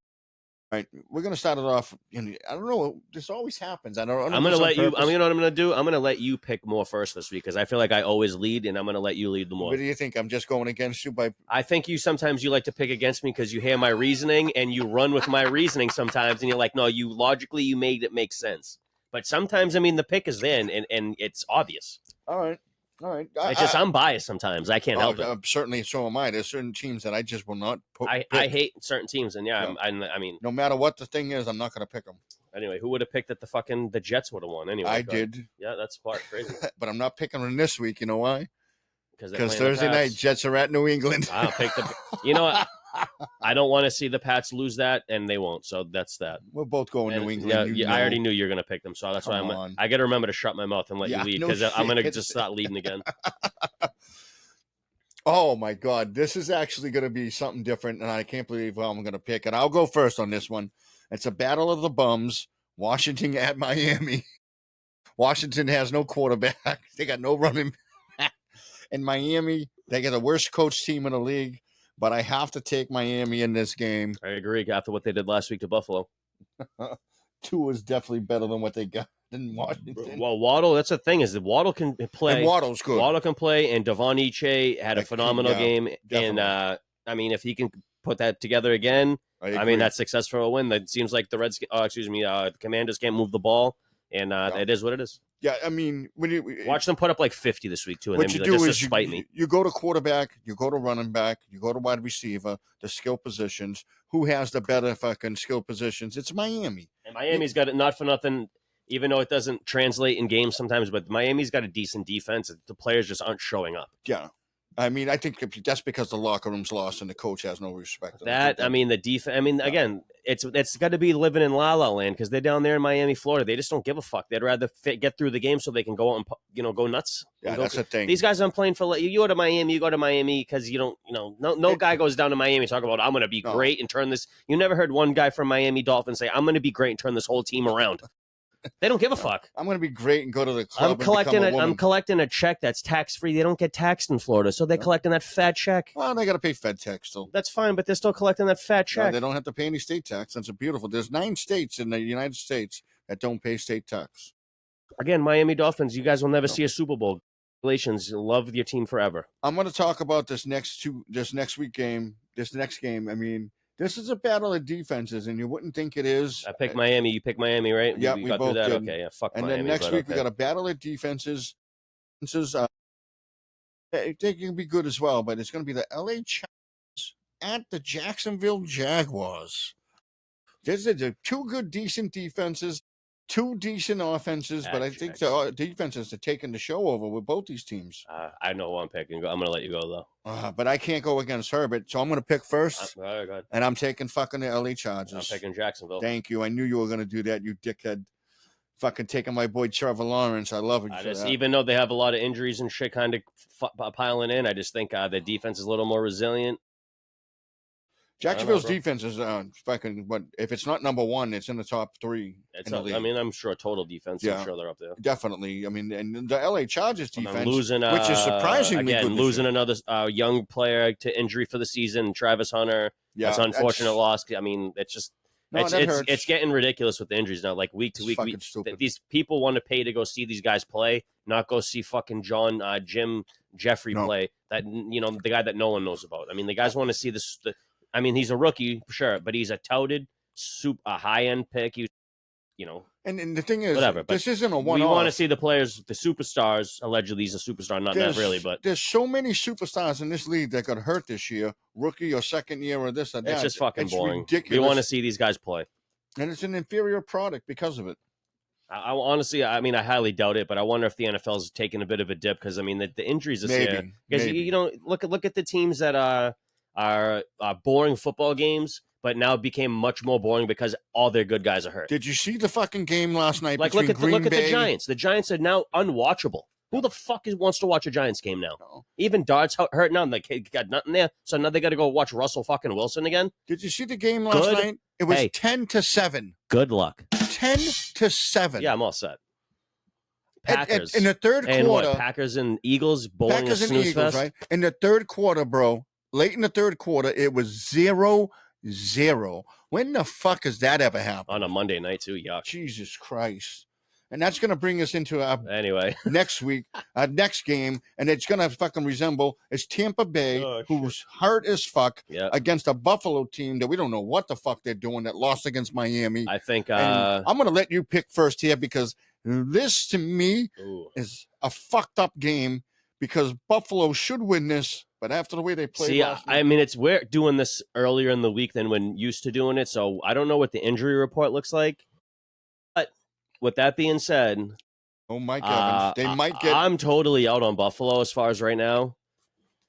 All right, we're gonna start it off. I don't know. This always happens. I'm gonna let you. You know what I'm gonna do? I'm gonna let you pick more first this week because I feel like I always lead, and I'm gonna let you lead the more. What do you think? I'm just going against you I think you sometimes you like to pick against me because you hear my reasoning and you run with my reasoning sometimes, and you're like, no, you made it make sense. But sometimes, I mean, the pick is there, and it's obvious. All right. All right. It's just I'm biased sometimes. I can't help it. Certainly, so am I. There's certain teams that I just will not pick. I hate certain teams, and I mean, no matter what the thing is, I'm not going to pick them. Anyway, who would have picked that the Jets would have won? Anyway, I did. Yeah, that's crazy. But I'm not picking them this week. You know why? Because Thursday night Jets are at New England. I'll pick You know what? I don't want to see the Pats lose that, and they won't. So that's that. We're both going New England. Yeah, I already knew you were going to pick them, so that's why I got to remember to shut my mouth and let you lead because I'm going to just start leading again. Oh my God, this is actually going to be something different, and I can't believe I'm going to pick it. I'll go first on this one. It's a battle of the bums. Washington at Miami. Washington has no quarterback. They got no running back. And Miami, they got the worst coach team in the league. But I have to take Miami in this game. I agree. After what they did last week to Buffalo. Tua is definitely better than what they got in Washington. Well, Waddle, that's the thing, is that Waddle can play. And Waddle's good. Waddle can play, and Devon Iche had a phenomenal game. Definitely. And, I mean, if he can put that together again, I mean, that's success for a win. That seems like the Commanders can't move the ball, and it is what it is. Yeah, I mean, when you watch them put up like 50 this week too, and what you do is you go to quarterback, you go to running back, you go to wide receiver, the skill positions. Who has the better fucking skill positions? It's Miami. And Miami's got it, not for nothing, even though it doesn't translate in games sometimes. But Miami's got a decent defense. The players just aren't showing up. Yeah. I mean, I think that's because the locker room's lost and the coach has no respect. I mean, the defense. I mean, again, it's got to be living in La La Land because they're down there in Miami, Florida. They just don't give a fuck. They'd rather get through the game so they can go out and go nuts. Yeah, that's the thing. These guys aren't playing for you. Go to Miami. You go to Miami because no guy goes down to Miami talking about I'm going to be great and turn this. You never heard one guy from Miami Dolphins say I'm going to be great and turn this whole team around. They don't give a fuck. I'm going to be great and go to the club. I'm collecting a check that's tax free. They don't get taxed in Florida, so they're collecting that fat check. Well, they got to pay Fed tax still. That's fine, but they're still collecting that fat check. They don't have to pay any state tax. That's beautiful. There's 9 states in the United States that don't pay state tax. Again, Miami Dolphins. You guys will never see a Super Bowl. Congratulations. Love your team forever. I'm going to talk about this next game. I mean, this is a battle of defenses, and you wouldn't think it is. I picked Miami. You picked Miami, right? Yeah, we got both through that. did. Okay, yeah, fuck and Miami. And then next week we got a battle of defenses. They can be good as well, but it's going to be the LA Chargers at the Jacksonville Jaguars. There's 2 good, decent defenses, 2 decent offenses, but I think the defenses are taking the show over with both these teams. I know who I'm picking. I'm going to let you go, though. But I can't go against Herbert, so I'm going to pick first. All right, go ahead. And I'm taking fucking the LA Chargers. I'm picking Jacksonville. Thank you. I knew you were going to do that, you dickhead. Fucking taking my boy Trevor Lawrence. I love it. Even though they have a lot of injuries and shit kind of piling in, I just think the defense is a little more resilient. Jacksonville's defense is fucking. But if it's not number 1, it's in the top 3. I mean, I'm sure total defense. Yeah, I'm sure they're up there. Definitely. I mean, and the LA Chargers defense, which is surprisingly good. Losing another young player to injury for the season, Travis Hunter. Yeah, that's unfortunate loss. I mean, it's just. It's getting ridiculous with the injuries now. Like week to week, these people want to pay to go see these guys play, not go see fucking Jim Jeffrey play. That the guy that no one knows about. I mean, the guys want to see this. I mean, he's a rookie, sure, but he's a touted, a high end pick. And the thing is, whatever. This isn't a one-off. We want to see the players, the superstars. Allegedly, he's a superstar, not really, but there's so many superstars in this league that got hurt this year, rookie or second year or this or that. It's just fucking boring. Ridiculous. We want to see these guys play, and it's an inferior product because of it. I honestly, I mean, I highly doubt it, but I wonder if the NFL is taking a bit of a dip because I mean, the injuries this year. Because look at the teams that are boring football games, but now became much more boring because all their good guys are hurt. Did you see the fucking game last night? Like look at the Giants. The Giants are now unwatchable. Who the fuck wants to watch a Giants game now? No. Even Dart's hurt now. Like got nothing there, so now they got to go watch Russell fucking Wilson again. Did you see the game last night? It was 10-7. Good luck. 10-7. Yeah, I'm all set. Packers in the third quarter. What, Packers and Eagles bowling Packers a snooze and Eagles, fest? right? In the third quarter, bro. Late in the third quarter, it was 0-0. When the fuck has that ever happened? On a Monday night, too. Yuck. Jesus Christ. And that's going to bring us into our next week, our next game, and it's going to fucking resemble it's Tampa Bay, who's hurt as fuck against a Buffalo team that we don't know what the fuck they're doing that lost against Miami. I think I'm going to let you pick first here because this to me is a fucked up game because Buffalo should win this, but after the way they played last night, I mean, we're doing this earlier in the week than when used to doing it, so I don't know what the injury report looks like. But with that being said, oh Mike Evans, they might get. I'm totally out on Buffalo as far as right now.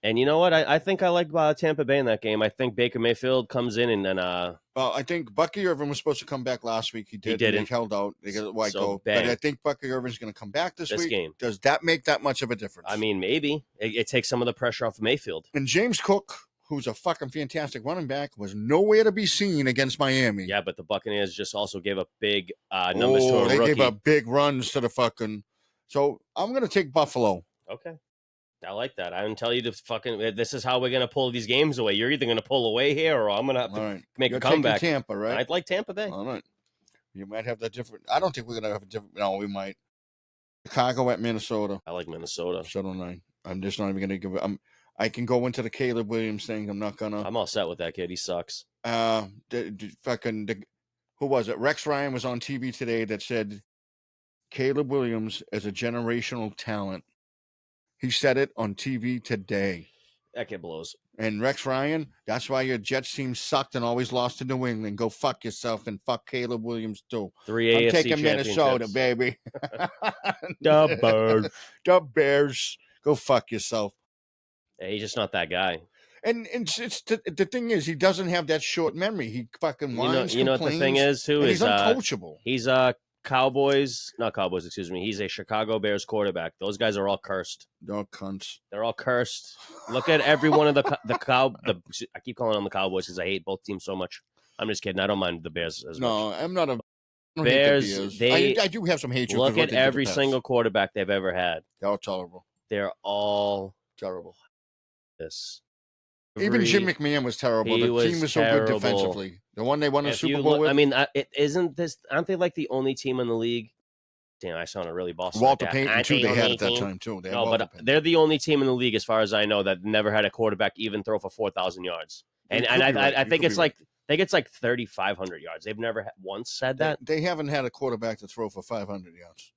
And you know what? I think I like Tampa Bay in that game. I think Baker Mayfield comes in and then Well, I think Bucky Irvin was supposed to come back last week. He did. didn't. They held out. They got a white So, go. bang. But I think Bucky Irvin's going to come back this week. Game. Does that make that much of a difference? I mean, maybe. It takes some of the pressure off of Mayfield. And James Cook, who's a fucking fantastic running back, was nowhere to be seen against Miami. Yeah, but the Buccaneers just also gave up big numbers to a rookie. They gave up big runs to the fucking. So I'm going to take Buffalo. Okay. I like that. I didn't tell you to fucking. This is how we're gonna pull these games away. You're either gonna pull away here, or I'm gonna have to make a comeback. Tampa, right? I'd like Tampa Bay. All right. You might have that different. I don't think we're gonna have a different. No, we might. Chicago at Minnesota. I like Minnesota. 7-9. I'm just not even gonna give it. I can go into the Caleb Williams thing. I'm not gonna. I'm all set with that kid. He sucks. Who was it? Rex Ryan was on TV today that said Caleb Williams is a generational talent. He said it on TV today. That kid blows. And Rex Ryan, that's why your Jets team sucked and always lost to New England. Go fuck yourself and fuck Caleb Williams too. 3 I'm AFC taking Minnesota, baby. The Bears. The Bears. Go fuck yourself. Yeah, he's just not that guy. And it's the thing is, he doesn't have that short memory. He fucking whines, you know what the thing is too is he's uncoachable. He's not Cowboys, excuse me. He's a Chicago Bears quarterback. Those guys are all cursed. They're all cunts. They're all cursed. Look at every one of I keep calling them the Cowboys because I hate both teams so much. I'm just kidding. I don't mind the Bears as much. No, I'm not a Bears. I do have some hatred. Look at every single quarterback they've ever had. They're all tolerable. They're all terrible. This. Even Jim McMahon was terrible. The team was so good defensively. The one they won the Super Bowl with. I mean, aren't they like the only team in the league? Damn, I sounded really Boston. Walter Payton, too, they had at that time, too. They're the only team in the league, as far as I know, that never had a quarterback even throw for 4,000 yards. And I think it's like 3,500 yards. They've never once said that. They haven't had a quarterback to throw for 500 yards.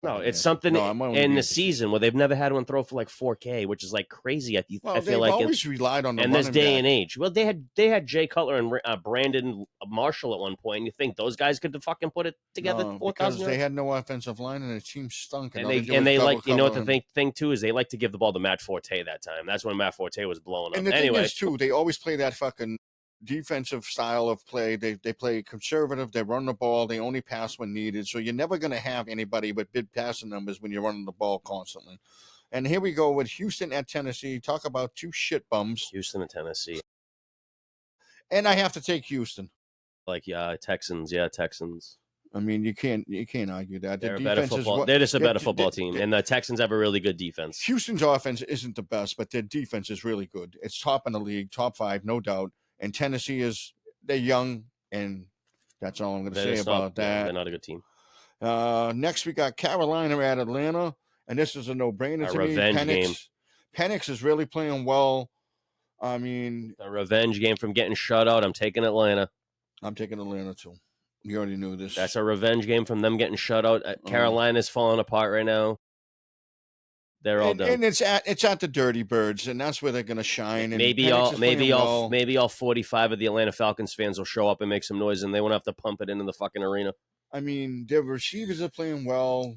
No, it's something in the season where they've never had one throw for like 4K, which is like crazy. I feel like always relied on the in this day and age. Well, they had Jay Cutler and Brandon Marshall at one point. And you think those guys could fucking put it together? 4,000 because they had no offensive line and the team stunk. And they like, you know what the thing too is, they like to give the ball to Matt Forte that time. That's when Matt Forte was blowing up. And the thing is too, they always play that fucking defensive style of play. They play conservative. They run the ball. They only pass when needed. So you're never going to have anybody with big passing numbers when you're running the ball constantly. And here we go with Houston at Tennessee. Talk about two shit bums. Houston and Tennessee. And I have to take Houston. Texans. Yeah, Texans. I mean, you can't argue that. They're just a better football team, and the Texans have a really good defense. Houston's offense isn't the best, but their defense is really good. It's top in the league, top 5, no doubt. And Tennessee they're young, and that's all I'm going to say about that. They're not a good team. Next, we got Carolina at Atlanta, and this is a no-brainer to me. Revenge game. Penix is really playing well. I mean, a revenge game from getting shut out. I'm taking Atlanta. I'm taking Atlanta, too. You already knew this. That's a revenge game from them getting shut out. Carolina's falling apart right now. They're all done. And it's at the Dirty Birds, and that's where they're going to shine. And maybe all 45 of the Atlanta Falcons fans will show up and make some noise, and they won't have to pump it into the fucking arena. I mean, their receivers are playing well.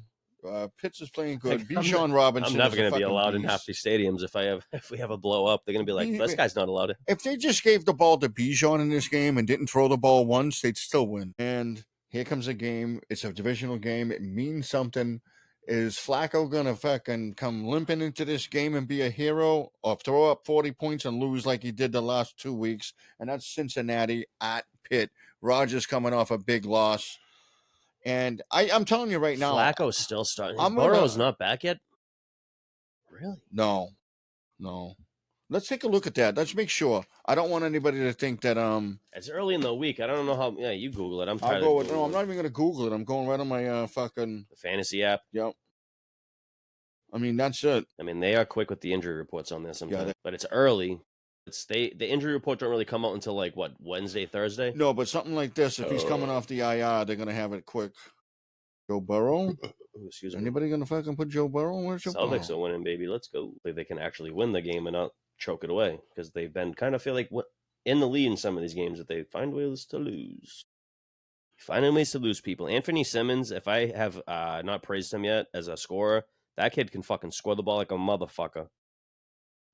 Pitts is playing good. Bijan Robinson. I'm never going to be allowed in half these stadiums if we have a blow up. They're going to be like, this guy's not allowed. If they just gave the ball to Bijan in this game and didn't throw the ball once, they'd still win. And here comes a game. It's a divisional game. It means something. Is Flacco going to fucking come limping into this game and be a hero, or throw up 40 points and lose like he did the last 2 weeks? And that's Cincinnati at Pitt. Rodgers coming off a big loss. And I'm telling you right now, Flacco's still starting. Burrow's not back yet? Really? No. Let's take a look at that. Let's make sure. I don't want anybody to think that it's early in the week. I don't know how. Yeah, you Google it. I'm not even going to Google it. I'm going right on my fucking the fantasy app. Yep. I mean, that's it. I mean, they are quick with the injury reports on this, but it's early. The injury report don't really come out until like what, Wednesday, Thursday? No, but something like this, if he's coming off the IR, they're going to have it quick. Joe Burrow? Excuse me. Anybody going to fucking put Joe Burrow? Where's Joe Burrow? Celtics are winning, baby. Let's go. They can actually win the game and not choke it away because they've been kind of feel like in the lead in some of these games that they find ways to lose. Finding ways to lose people. Anthony Simmons, if I have not praised him yet as a scorer, that kid can fucking score the ball like a motherfucker.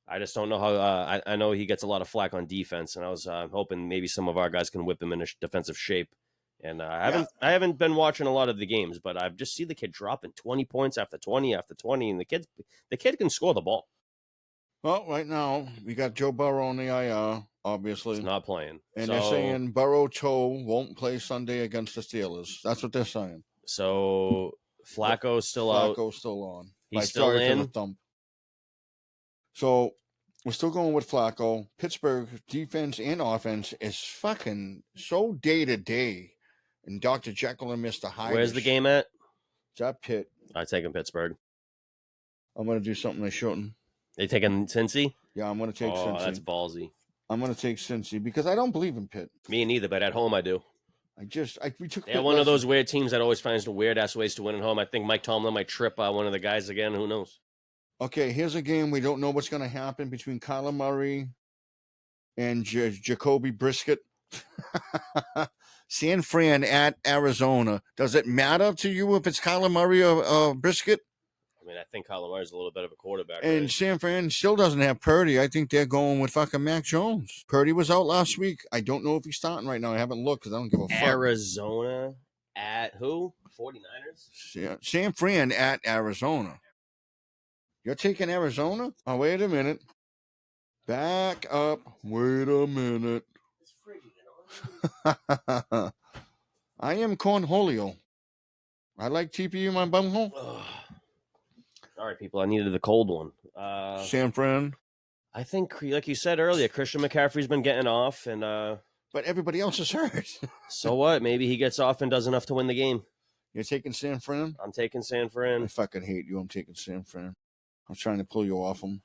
I just don't know how. I know he gets a lot of flack on defense, and I was hoping maybe some of our guys can whip him in a defensive shape. And I haven't been watching a lot of the games, but I've just seen the kid dropping 20 points after 20 after 20, and the kid can score the ball. Well, right now we got Joe Burrow on the IR, obviously. He's not playing, and they're saying Burrow Toe won't play Sunday against the Steelers. That's what they're saying. So Flacco's still out. Flacco's still on. He's still in. For the thump. So we're still going with Flacco. Pittsburgh defense and offense is fucking so day to day. And Dr. Jekyll and Mr. Hyde. Where's the game at? It's at Pitt. I'm taking Pittsburgh. I'm going to do something I shouldn't. They taking Cincy? Yeah, I'm going to take Cincy. Oh, that's ballsy. I'm going to take Cincy because I don't believe in Pitt. Me neither, but at home I do. We took. They're one of those weird teams that always finds the weird ass ways to win at home. I think Mike Tomlin might trip one of the guys again. Who knows? Okay, here's a game we don't know what's going to happen between Kyler Murray and Jacoby Brisket. San Fran at Arizona. Does it matter to you if it's Kyler Murray or Brisket? I mean, I think Kyler Murray's a little bit of a quarterback. And right? San Fran still doesn't have Purdy. I think they're going with fucking Mac Jones. Purdy was out last week. I don't know if he's starting right now. I haven't looked because I don't give a fuck. Arizona at who? 49ers? Yeah, San Fran at Arizona. You're taking Arizona? Oh, wait a minute. Back up. Wait a minute. I am Cornholio. I like TPU in my bumhole. All right, people. I needed the cold one. San Fran. I think, like you said earlier, Christian McCaffrey's been getting off, and but everybody else is hurt. So what? Maybe he gets off and does enough to win the game. You're taking San Fran? I'm taking San Fran. I fucking hate you. I'm taking San Fran. I'm trying to pull you off them.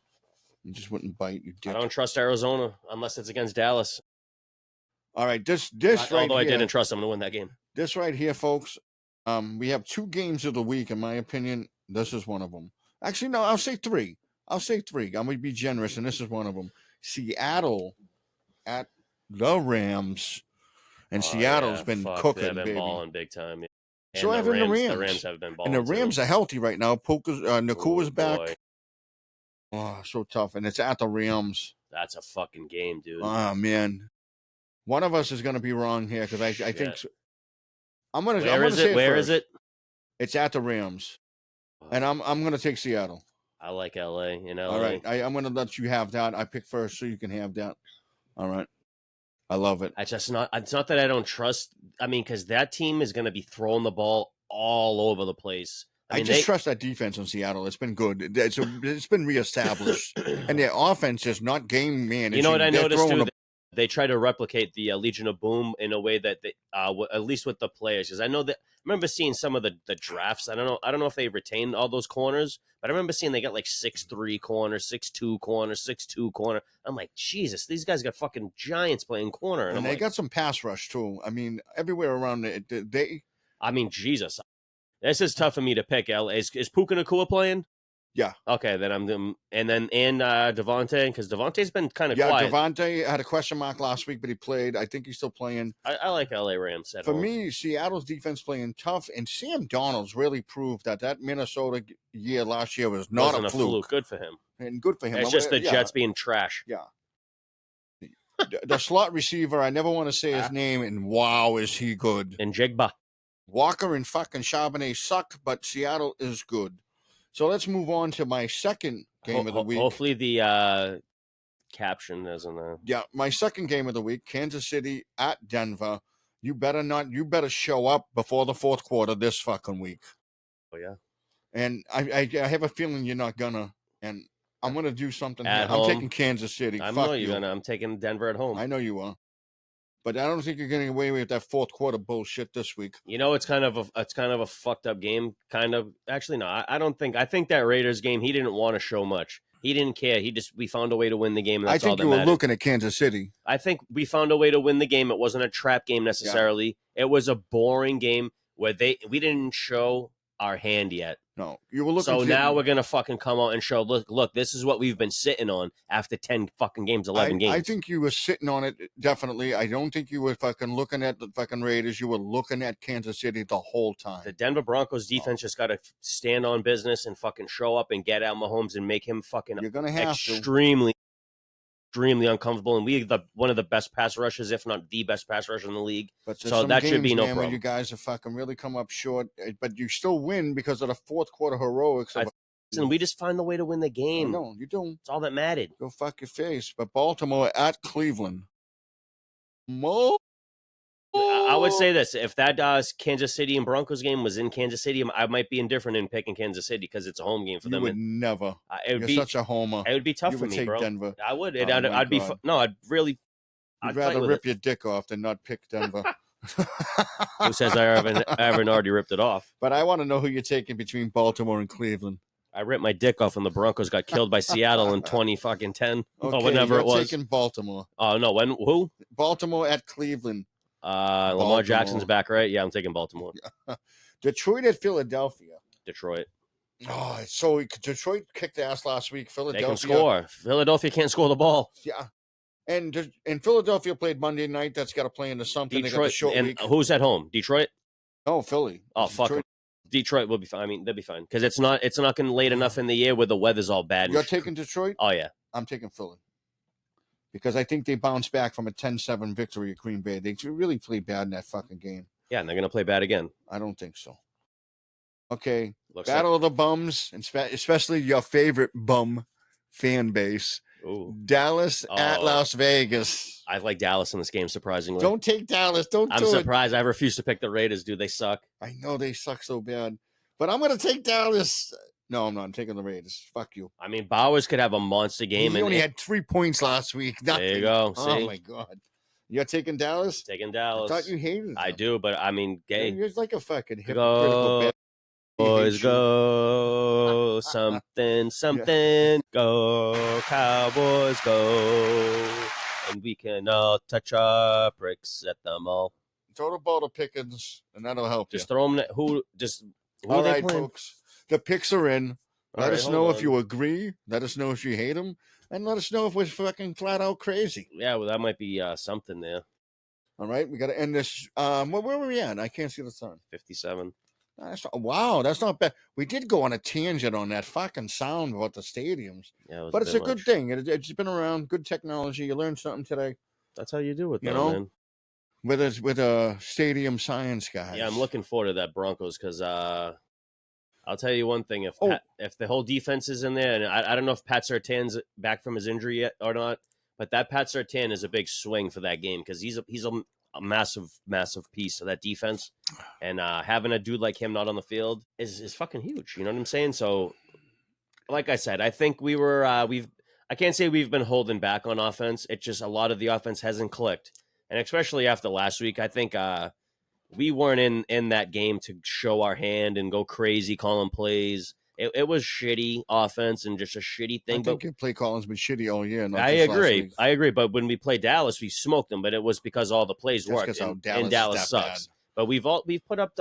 You just wouldn't bite. You dick. I don't trust Arizona unless it's against Dallas. All right, this right although here, I didn't trust them to win that game. This right here, folks. We have 2 games of the week. In my opinion, this is one of them. Actually, no, I'll say 3. I'm going to be generous, and this is one of them. Seattle at the Rams, and Seattle's been cooking, they've been baby. Balling big time. And so having the Rams. The Rams have been balling. And the Rams are healthy right now. Nakua's back. Boy. Oh, so tough, and it's at the Rams. That's a fucking game, dude. Oh man, one of us is going to be wrong here because I think I'm going to. Where is it? It's at the Rams, and I'm going to take Seattle. I like LA. In LA. All right, I'm going to let you have that. I pick first, so you can have that. All right, I love it. It's not that I don't trust. I mean, because that team is going to be throwing the ball all over the place. I mean, just trust that defense in Seattle. It's been good. It's been reestablished, and their offense is not game managing. You know what I noticed too? They try to replicate the Legion of Boom in a way that they, at least with the players, because I know that I remember seeing some of the drafts. I don't know if they retained all those corners, but I remember seeing they got like 6'3" corner, 6'2" corner, 6'2" corner. I'm like, Jesus, these guys got fucking giants playing corner, and they got some pass rush too. I mean, everywhere around it, I mean, Jesus. This is tough for me to pick. Is Puka Nacua playing? Yeah. Okay, then Devontae, because Devontae's been kind of quiet. Devontae had a question mark last week, but he played. I think he's still playing. I like LA Rams. For me, Seattle's defense playing tough, and Sam Darnold's really proved that Minnesota year last year was not a fluke. Good for him. And good for him. It's just the Jets being trash. Yeah. The slot receiver, I never want to say his name, and wow, is he good. And Jigba. Walker and fucking Charbonnet suck, but Seattle is good. So let's move on to my second game of the week. Hopefully the caption isn't there. Yeah, my second game of the week, Kansas City at Denver. You better show up before the fourth quarter this fucking week. Oh, yeah. And I have a feeling you're not gonna. And I'm gonna do something here. Home. I'm taking Kansas City. I know you're gonna. I'm taking Denver at home. I know you are. But I don't think you're getting away with that fourth quarter bullshit this week. You know, it's kind of a fucked up game. Kind of. Actually, no. I don't think. I think that Raiders game, he didn't want to show much. He didn't care. We found a way to win the game. And that's I think all that you were looking at Kansas City. I think we found a way to win the game. It wasn't a trap game necessarily. Yeah. It was a boring game. where we didn't show our hand yet. No, you were looking. So now we're gonna fucking come out and show. Look, this is what we've been sitting on after 10 fucking games, 11 games. I think you were sitting on it definitely. I don't think you were fucking looking at the fucking Raiders. You were looking at Kansas City the whole time. The Denver Broncos defense just got to stand on business and fucking show up and get out Mahomes and make him fucking You're gonna have extremely uncomfortable. And we one of the best pass rushers, if not the best pass rusher in the league. But so that should be no problem. When you guys have fucking really come up short, but you still win because of the fourth quarter heroics. And we just find the way to win the game. No, you don't. It's all that mattered. Go fuck your face. But Baltimore at Cleveland. I would say this: if that Kansas City and Broncos game was in Kansas City, I might be indifferent in picking Kansas City because it's a home game for them. You would never. You're such a homer. It would be tough you for would me, take bro. Denver. I would. I'd be. No, I'd really. I'd rather rip your dick off than not pick Denver. Who says I haven't already ripped it off? But I want to know who you're taking between Baltimore and Cleveland. I ripped my dick off when the Broncos got killed by Seattle in 2010 or whenever you're it was. Taking Baltimore. Oh no, who? Baltimore at Cleveland. Lamar Jackson's back, right? Yeah, I'm taking Baltimore. Detroit at Philadelphia. Detroit. Oh, so Detroit kicked ass last week. Philadelphia. They can score. Philadelphia can't score the ball. Yeah. And Philadelphia played Monday night. That's got to play into something. Detroit. They got the short and week. Who's at home? Detroit? Oh, Philly. Oh, fuck them. Detroit will be fine. I mean, they'll be fine. Because it's not getting late enough in the year where the weather's all bad. You're taking Detroit? Oh, yeah. I'm taking Philly. Because I think they bounced back from a 10-7 victory at Green Bay. They really played bad in that fucking game. Yeah, and they're going to play bad again. I don't think so. Okay. Battle of the Bums, especially your favorite bum fan base. Ooh. Dallas at Las Vegas. I like Dallas in this game, surprisingly. Don't take Dallas. I'm surprised. I refuse to pick the Raiders, dude. They suck. I know they suck so bad. But I'm going to take Dallas. No, I'm not. I'm taking the Raiders. Fuck you. I mean, Bowers could have a monster game. He only had 3 points last week. Nothing. There you go. See? Oh, my God. You're taking Dallas? Taking Dallas. I thought you hated them. I do, but I mean, gay. You're like a fucking hypocritical bad. Boys go, something, go, Cowboys go, and we can all touch our bricks at the mall. Throw the ball to Pickens, and that'll help you. Just throw them. Who all right, folks. The picks are in. Let us know if you agree. Let us know if you hate them. And let us know if we're fucking flat out crazy. Yeah, well, that might be something there. All right, we got to end this. Where were we at? I can't see the time. 57. Wow, that's not bad. We did go on a tangent on that fucking sound about the stadiums. Yeah, but it's a good thing. It's been around. Good technology. You learned something today. That's how you do it, though, man. With a stadium science guy. Yeah, I'm looking forward to that Broncos because I'll tell you one thing. If the whole defense is in there, and I don't know if Pat Surtain's back from his injury yet or not, but that Pat Surtain is a big swing for that game because he's a massive piece of that defense, and having a dude like him not on the field is fucking huge. You know what I'm saying? So, like I said, I think we were I can't say we've been holding back on offense. It's just a lot of the offense hasn't clicked, and especially after last week, I think we weren't in that game to show our hand and go crazy calling plays. It was shitty offense and just a shitty thing. I think your play calling's been shitty all year. I agree. But when we played Dallas, we smoked them. But it was because all the plays worked. And Dallas sucks. Bad. But we've put up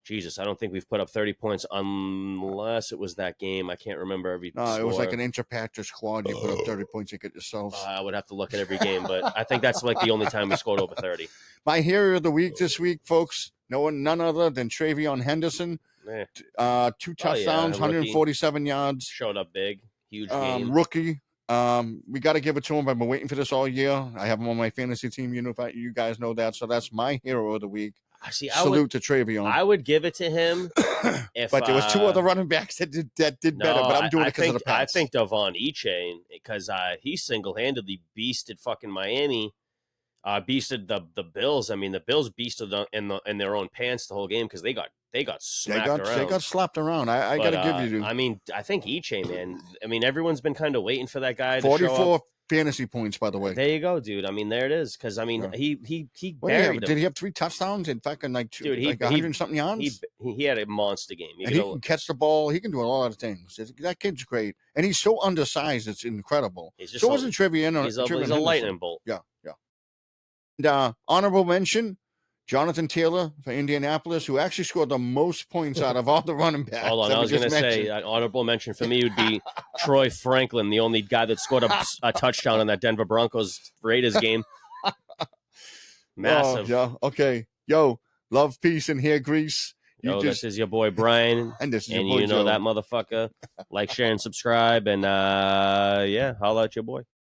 Jesus, I don't think we've put up 30 points unless it was that game. I can't remember every. No, it was like an inter-Patriot squad. You put up 30 points, you get yourselves. I would have to look at every game, but I think that's like the only time we scored over 30. My hero of the week this week, folks, none other than Travion Henderson. 2 touchdowns, 147 yards. Showed up big, huge game. Rookie. We got to give it to him. I've been waiting for this all year. I have him on my fantasy team. You guys know that. So that's my hero of the week. Salute to Travion. I would give it to him. But there was 2 other running backs that did better. But I'm doing it because of the Pats. I think Devon Echane, because he single-handedly beasted fucking Miami. Beasted the Bills. I mean, the Bills beasted in their own pants the whole game because they got smacked around. They got slapped around. I got to give you. I mean, I think Echane, man. I mean, everyone's been kind of waiting for that guy. 44 fantasy points, by the way. There you go, dude. I mean, there it is. Because I mean, he buried him. Did he have 3 touchdowns and fucking like 100 something yards? He had a monster game. He can catch the ball. He can do a lot of things. That kid's great, and he's so undersized. It's incredible. So wasn't Travion. He's a lightning bolt. Yeah. And honorable mention, Jonathan Taylor for Indianapolis, who actually scored the most points out of all the running backs. Hold on, I was going to say an honorable mention for me would be Troy Franklin, the only guy that scored a touchdown in that Denver Broncos Raiders game. Massive. Oh, yeah. Okay. Yo, love, peace, and hair grease. This is your boy Brian. And this is your boy you know Joe. that motherfucker. Like, share, and subscribe. And, yeah, holla at your boy.